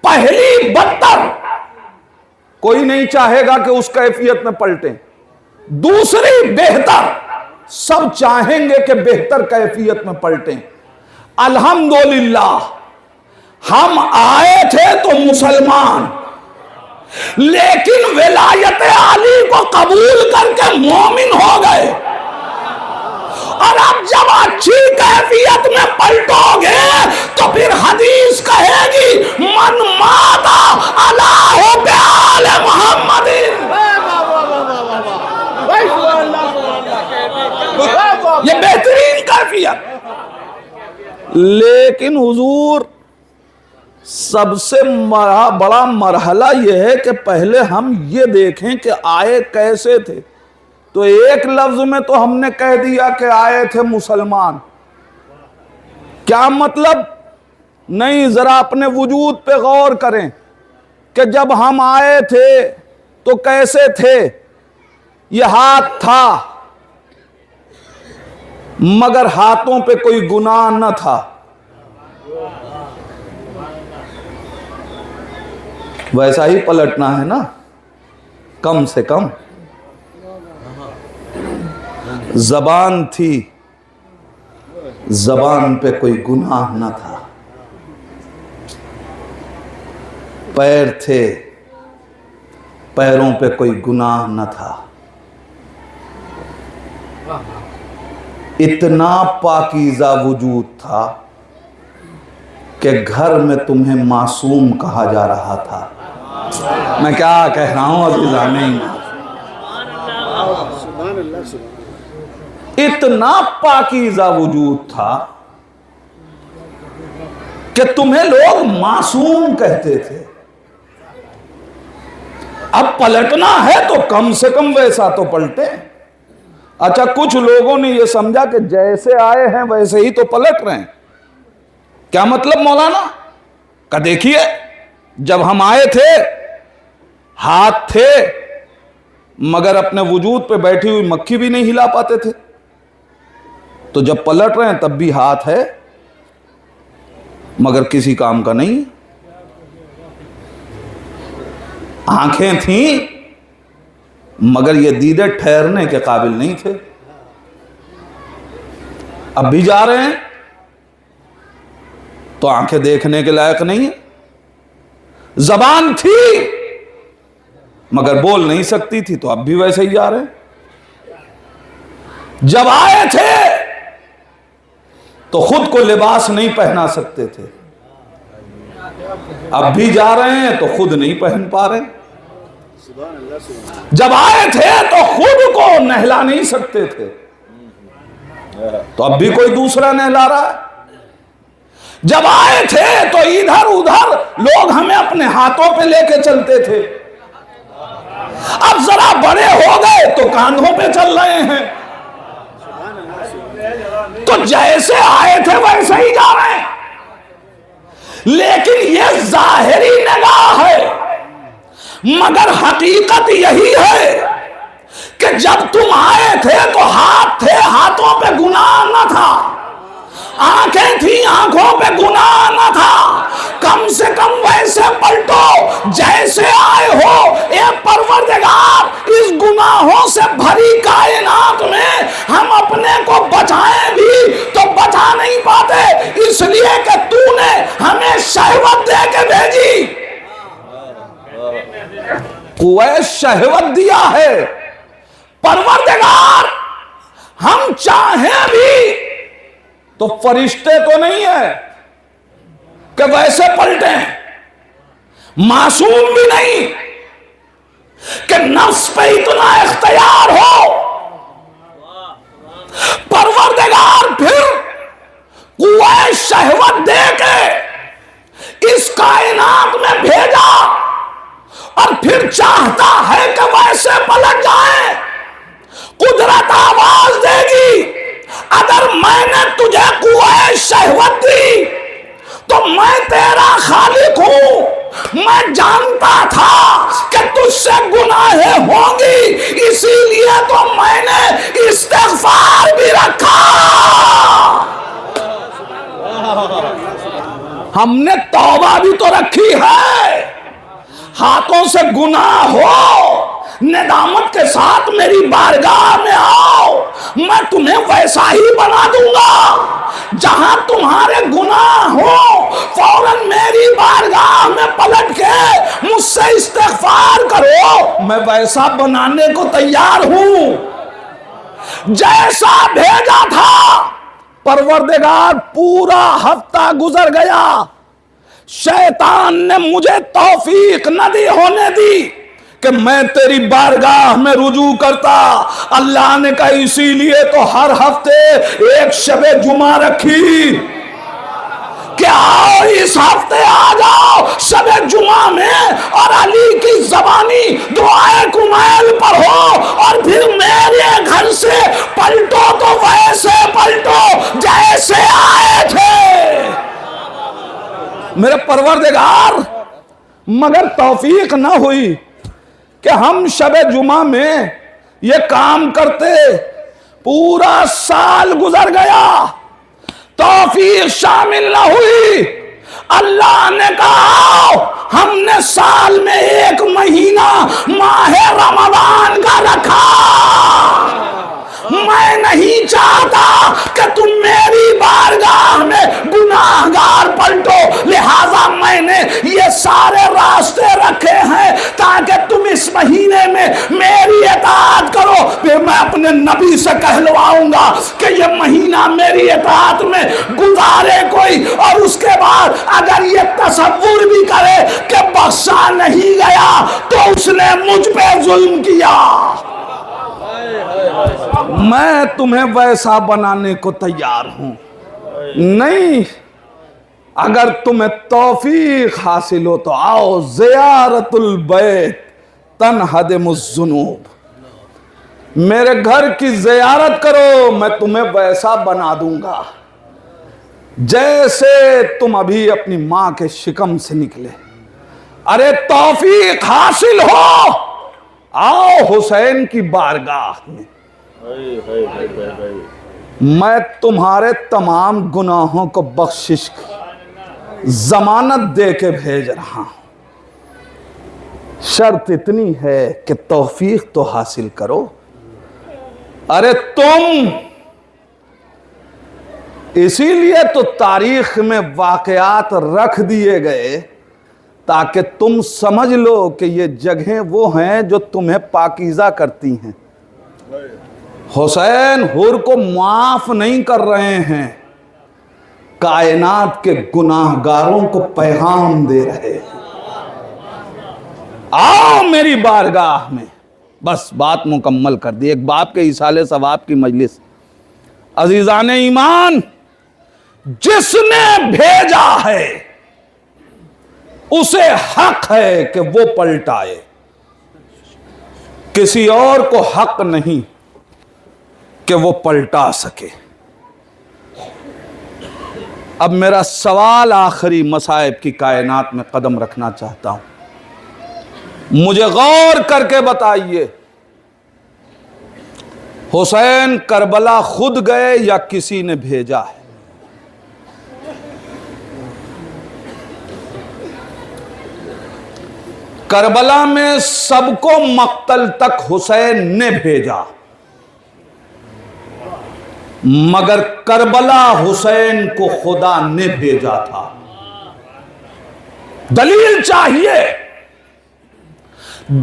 پہلی بدتر، کوئی نہیں چاہے گا کہ اس کیفیت میں پلٹیں. دوسری بہتر، سب چاہیں گے کہ بہتر کیفیت میں پلٹیں. الحمدللہ ہم آئے تھے تو مسلمان، لیکن ولایت علی کو قبول کر کے مومن ہو گئے. اور اب جب اچھی کیفیت میں پلٹو گے تو پھر حدیث کہے گی من مات علی حب آل محمد. یہ بہترین کیفیت. لیکن حضور سب سے بڑا مرحلہ یہ ہے کہ پہلے ہم یہ دیکھیں کہ آئے کیسے تھے. تو ایک لفظ میں تو ہم نے کہہ دیا کہ آئے تھے مسلمان. کیا مطلب؟ نہیں، ذرا اپنے وجود پہ غور کریں کہ جب ہم آئے تھے تو کیسے تھے. یہ ہاتھ تھا مگر ہاتھوں پہ کوئی گناہ نہ تھا. ویسا ہی پلٹنا ہے نا کم سے کم. زبان تھی، زبان پہ کوئی گناہ نہ تھا. پیر تھے، پیروں پہ کوئی گناہ نہ تھا. اتنا پاکیزہ وجود تھا کہ گھر میں تمہیں معصوم کہا جا رہا تھا. میں کیا کہہ رہا ہوں عزیزان. اتنا پاکیزہ وجود تھا کہ تمہیں لوگ معصوم کہتے تھے. اب پلٹنا ہے تو کم سے کم ویسا تو پلٹے. اچھا کچھ لوگوں نے یہ سمجھا کہ جیسے آئے ہیں ویسے ہی تو پلٹ رہے ہیں. کیا مطلب مولانا؟ کہ دیکھیے جب ہم آئے تھے ہاتھ تھے مگر اپنے وجود پہ بیٹھی ہوئی مکھی بھی نہیں ہلا پاتے تھے. تو جب پلٹ رہے ہیں تب بھی ہاتھ ہے مگر کسی کام کا نہیں. آنکھیں تھیں مگر یہ دیدے ٹھہرنے کے قابل نہیں تھے. اب بھی جا رہے ہیں تو آنکھیں دیکھنے کے لائق نہیں ہیں. زبان تھی مگر بول نہیں سکتی تھی تو اب بھی ویسے ہی جا رہے ہیں. جب آئے تھے تو خود کو لباس نہیں پہنا سکتے تھے، اب بھی جا رہے ہیں تو خود نہیں پہن پا رہے۔ جب آئے تھے تو خود کو نہلا نہیں سکتے تھے، تو اب بھی کوئی دوسرا نہلا رہا ہے۔ جب آئے تھے تو ادھر ادھر لوگ ہمیں اپنے ہاتھوں پہ لے کے چلتے تھے، اب ذرا بڑے ہو گئے تو کاندھوں پہ چل رہے ہیں۔ تو جیسے آئے تھے ویسے ہی جا رہے ہیں، لیکن یہ ظاہری نگاہ ہے، مگر حقیقت یہی ہے کہ جب تم آئے تھے تو ہاتھ تھے، ہاتھوں پہ گناہ نہ تھا، آنکھیں تھیں، آنکھوں پہ گناہ نہ تھا۔ کم سے کم ویسے پلٹو جیسے آئے ہو۔ اے پروردگار، اس گناہوں سے بھری کائنات میں ہم اپنے کو بچائیں بھی تو بچا نہیں پاتے، اس لیے کہ تو نے ہمیں شہوت دے کے بھیجی، کوئی شہوت دیا ہے۔ پروردگار، ہم چاہیں بھی تو فرشتے تو نہیں ہے کہ ویسے پلٹیں، معصوم بھی نہیں کہ نفس پہ اتنا اختیار ہو۔ پروردگار پھر قوت شہوت دے کے اس کائنات میں بھیجا، اور پھر چاہتا ہے کہ ویسے پلٹ جائیں۔ قدرت آواز دے گی، اگر میں نے تجھے قوت شہوت دی تو میں تیرا خالق ہوں، میں جانتا تھا کہ تجھ سے گناہیں ہوں گی، اسی لیے تو میں نے استغفار بھی رکھا۔ ہم نے توبہ بھی تو رکھی ہے، ہاتھوں سے گناہ ہو، ندامت کے ساتھ میری بارگاہ میں آؤ، میں تمہیں ویسا ہی بنا دوں گا۔ جہاں تمہارے گناہ ہو فوراً میری بارگاہ میں پلٹ کے مجھ سے استغفار کرو، میں ویسا بنانے کو تیار ہوں جیسا بھیجا تھا۔ پروردگار، پورا ہفتہ گزر گیا، شیطان نے مجھے توفیق نہ دی ہونے دی کہ میں تیری بارگاہ میں رجوع کرتا۔ اللہ نے کہا اسی لیے تو ہر ہفتے ایک شب جمعہ رکھی کہ آؤ اس ہفتے آ جاؤ شب جمعہ میں، اور علی کی زبانی دعائے کمیل پڑھو، اور پھر میرے گھر سے پلٹو تو ویسے پلٹو جیسے آئے تھے۔ میرے پروردگار، مگر توفیق نہ ہوئی کہ ہم شب جمعہ میں یہ کام کرتے، پورا سال گزر گیا، توفیق شامل نہ ہوئی۔ اللہ نے کہا ہم نے سال میں ایک مہینہ ماہ رمضان کا رکھا، میں نہیں چاہتا کہ تم میری بارگاہ میں گناہگار پلٹو، لہذا میں نے یہ سارے راستے رکھے ہیں تاکہ تم اس مہینے میں میری اطاعت کرو۔ پھر میں اپنے نبی سے کہلواؤں گا کہ یہ مہینہ میری اطاعت میں گزارے کوئی، اور اس کے بعد اگر یہ تصور بھی کرے کہ بخشا نہیں گیا تو اس نے مجھ پہ ظلم کیا۔ میں تمہیں ویسا بنانے کو تیار ہوں۔ نہیں، اگر تمہیں توفیق حاصل ہو تو آؤ، زیارت البیت تنہدم الذنوب، میرے گھر کی زیارت کرو، میں تمہیں ویسا بنا دوں گا جیسے تم ابھی اپنی ماں کے شکم سے نکلے۔ ارے توفیق حاصل ہو، آؤ حسین کی بارگاہ میں، میں تمہارے تمام گناہوں کو بخشش ضمانت دے کے بھیج رہا ہوں۔ شرط اتنی ہے کہ توفیق تو حاصل کرو۔ ارے تم، اسی لیے تو تاریخ میں واقعات رکھ دیے گئے تاکہ تم سمجھ لو کہ یہ جگہیں وہ ہیں جو تمہیں پاکیزہ کرتی ہیں۔ حسین حر کو معاف نہیں کر رہے ہیں، کائنات کے گناہ گاروں کو پیغام دے رہے ہیں، آؤ میری بارگاہ میں۔ بس بات مکمل کر دی، ایک باپ کے ایصال ثواب کی مجلس۔ عزیزان ایمان، جس نے بھیجا ہے اسے حق ہے کہ وہ پلٹائے، کسی اور کو حق نہیں کہ وہ پلٹا سکے۔ اب میرا سوال آخری مصائب کی کائنات میں قدم رکھنا چاہتا ہوں، مجھے غور کر کے بتائیے، حسین کربلا خود گئے یا کسی نے بھیجا ہے؟ کربلا میں سب کو مقتل تک حسین نے بھیجا، مگر کربلا حسین کو خدا نے بھیجا تھا۔ دلیل چاہیے،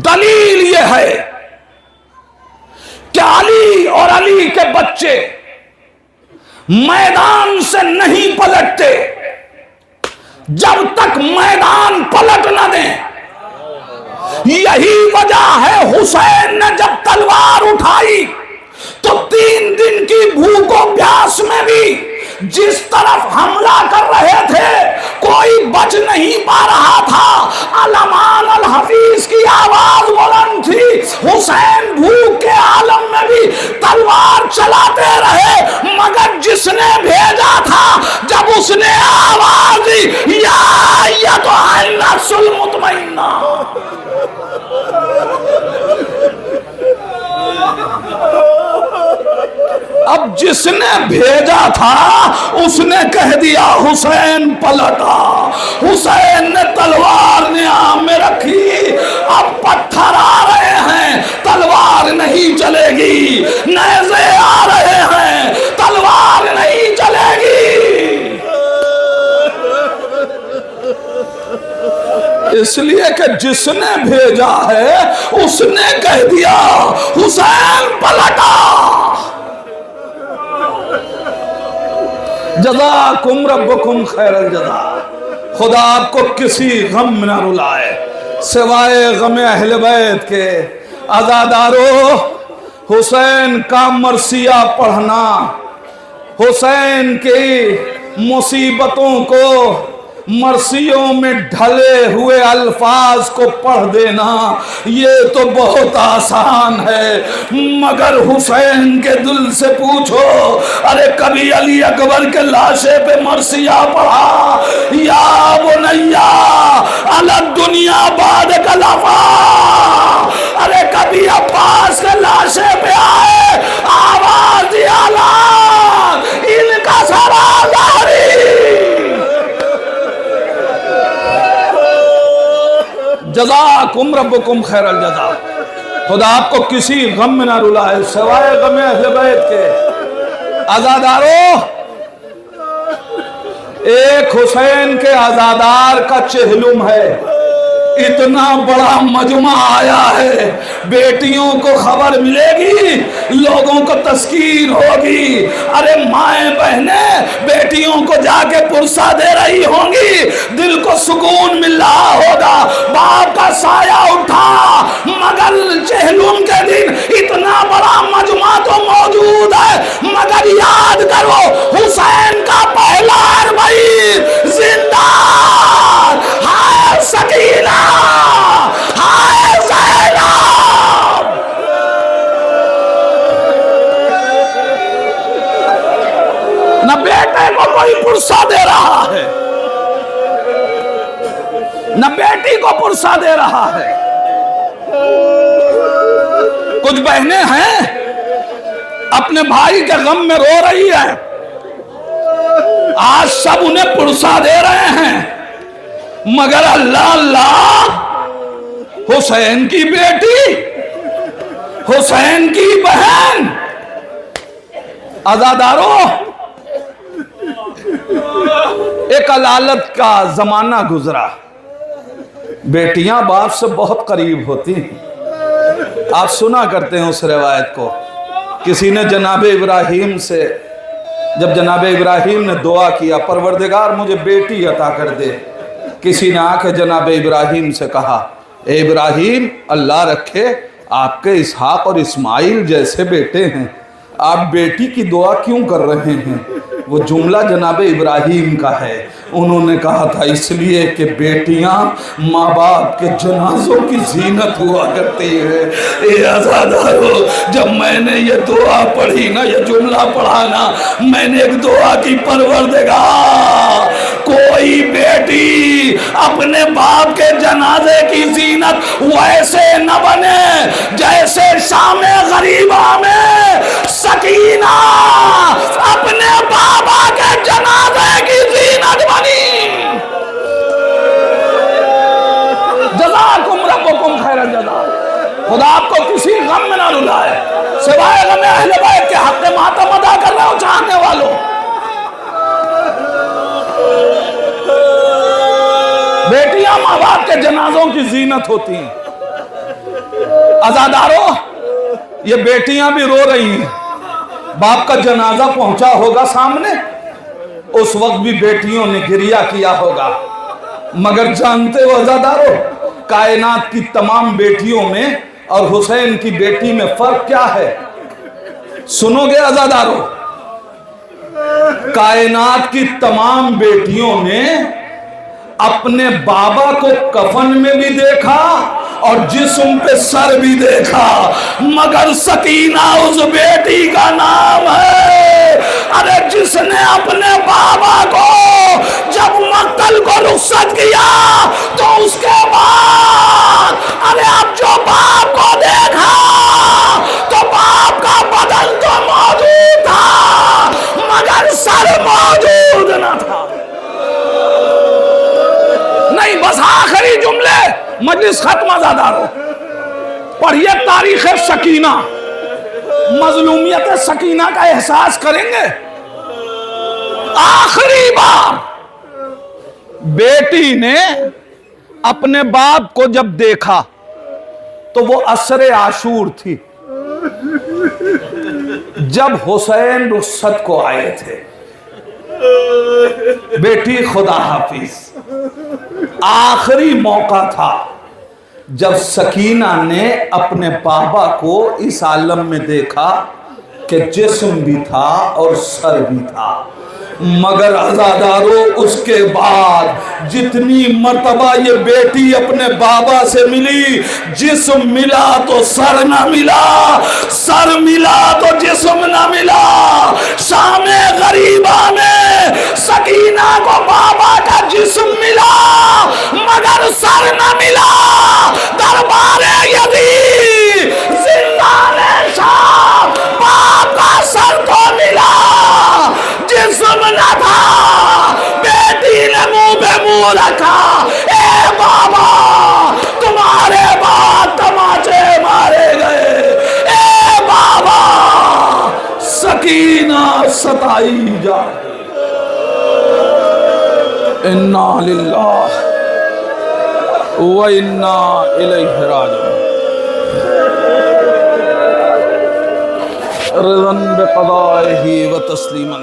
دلیل یہ ہے کہ علی اور علی کے بچے میدان سے نہیں پلٹتے جب تک میدان پلٹ نہ دیں۔ یہی وجہ ہے حسین نے جب تلوار اٹھائی تو 3 دن کی بھوک و پیاس میں بھی جس طرف حملہ کر رہے تھے کوئی بچ نہیں پا رہا تھا۔ علمان الحفیظ کی آواز بلند تھی، حسین بھوک کے عالم میں بھی تلوار چلاتے رہے، مگر جس نے بھیجا تھا جب اس نے آواز دی یا ایتھا النفس المطمئنہ، اب جس نے بھیجا تھا اس نے کہہ دیا حسین پلٹا، حسین نے تلوار نیام میں رکھی، اب پتھر آ رہے ہیں تلوار نہیں چلے گی، نیزے آ رہے ہیں تلوار نہیں چلے گی۔ اس لیے کہ جس نے بھیجا ہے اس نے کہہ دیا حسین پلٹا۔ جزاکم ربکم خیر الجزا۔ خدا آپ کو کسی غم میں نہ رلائے سوائے غم اہل بیت کے۔ عزادارو، حسین کا مرثیہ پڑھنا، حسین کی مصیبتوں کو مرثیوں میں ڈھلے ہوئے الفاظ کو پڑھ دینا یہ تو بہت آسان ہے، مگر حسین کے دل سے پوچھو، ارے کبھی علی اکبر کے لاشے پہ مرثیہ پڑھا، یا بنیا علی الدنیا بعد کلفا، ارے کبھی عباس کے لاشے پہ آئے آواز اعلان ان کا سرازاری۔ جزاکم ربکم خیر الجزا۔ خدا آپ کو کسی غم میں نہ رلائے سوائے غم اہل بیت کے۔ عزادارو، ایک حسین کے عزادار کا چہلم ہے، اتنا بڑا مجمع آیا ہے، بیٹیوں کو خبر ملے گی، لوگوں کو تذکیر ہوگی، ارے مائیں بہنیں بیٹیوں کو جا کے پرسہ دے رہی ہوں گی، دل کو سکون مل رہا ہوگا، باپ کا سایہ اٹھا، مگر چہلم کے دن اتنا بڑا مجمع تو موجود ہے، مگر یاد کرو حسین کا پہلا اربعین زندہ، ہائے سکینہ، ہائے زینب۔ نہ بیٹے کو کوئی پرسہ دے رہا ہے، نہ بیٹی کو پرسہ دے رہا ہے۔ کچھ بہنیں ہیں اپنے بھائی کے غم میں رو رہی ہیں، آج سب انہیں پرسہ دے رہے ہیں، مگر اللہ اللہ حسین کی بیٹی، حسین کی بہن۔ عزادارو، ایک علالت کا زمانہ گزرا، بیٹیاں باپ سے بہت قریب ہوتی ہیں، آپ سنا کرتے ہیں اس روایت کو۔ کسی نے جناب ابراہیم سے، جب جناب ابراہیم نے دعا کیا پروردگار مجھے بیٹی عطا کر دے، کسی نے آ کے جناب ابراہیم سے کہا اے ابراہیم اللہ رکھے آپ کے اسحاق اور اسماعیل جیسے بیٹے ہیں، آپ بیٹی کی دعا کیوں کر رہے ہیں؟ وہ جملہ جناب ابراہیم کا ہے، انہوں نے کہا تھا اس لیے کہ بیٹیاں ماں باپ کے جنازوں کی زینت ہوا کرتی ہے۔ اے عزادارو، جب میں نے یہ دعا پڑھی نا، یہ جملہ پڑھا نا، میں نے ایک دعا کی پروردگار کوئی بیٹی اپنے باپ کے جنازے کی زینت ویسے نہ بنے جیسے شام غریبہ میں سکینہ اپنے بابا کے جنازے کی زینت بنی۔ جزاکم ربکم خیر الجزا۔ خدا آپ کو کسی غم میں نہ رلائے سوائے غم اہل بیت کے حق ماتم ادا کر رہے ہو چاہنے والوں۔ بیٹیاں ماں باپ کے جنازوں کی زینت ہوتی ہیں۔ عزادارو، یہ بیٹیاں بھی رو رہی ہیں، باپ کا جنازہ پہنچا ہوگا سامنے، اس وقت بھی بیٹیوں نے گریہ کیا ہوگا، مگر جانتے ہو عزادارو کائنات کی تمام بیٹیوں میں اور حسین کی بیٹی میں فرق کیا ہے؟ سنو گے عزادارو، کائنات کی تمام بیٹیوں نے اپنے بابا کو کفن میں بھی دیکھا اور جسم پہ سر بھی دیکھا، مگر سکینہ اس بیٹی کا نام ہے ارے جس نے اپنے بابا کو جب مقتل کو رخصت کیا تو اس کے بعد ارے اب جو باپ کو دیکھا تو باپ کا بدن تو موجود تھا مگر سر موجود نہ تھا۔ نہیں، بس آخری جملے مجلس ختم عزادارو، پڑھیے تاریخ سکینہ، مظلومیت سکینہ کا احساس کریں گے۔ آخری بار بیٹی نے اپنے باپ کو جب دیکھا تو وہ عصر عاشور تھی، جب حسین رخصت کو آئے تھے۔ بیٹی خدا حافظ، آخری موقع تھا جب سکینہ نے اپنے بابا کو اس عالم میں دیکھا کہ جسم بھی تھا اور سر بھی تھا، مگر عزادارو اس کے بعد جتنی مرتبہ یہ بیٹی اپنے بابا سے ملی، جسم ملا تو سر نہ ملا، سر ملا تو جسم نہ ملا۔ شام غریبہ میں سکینہ کو بابا کا جسم ملا مگر سر نہ ملا۔ دربار یزید زندان شام باپ کا سر تو ملا جسم نہ تھا۔ بیٹی نے منہ پہ منہ رکھا، اے بابا تمہارے بعد تماچے مارے گئے، اے بابا سکینہ ستائی جائے۔ انا للہ وَإِنَّا إِلَيْهِ رَاجِعُونَ۔ رضاً بقضائه وتسلیماً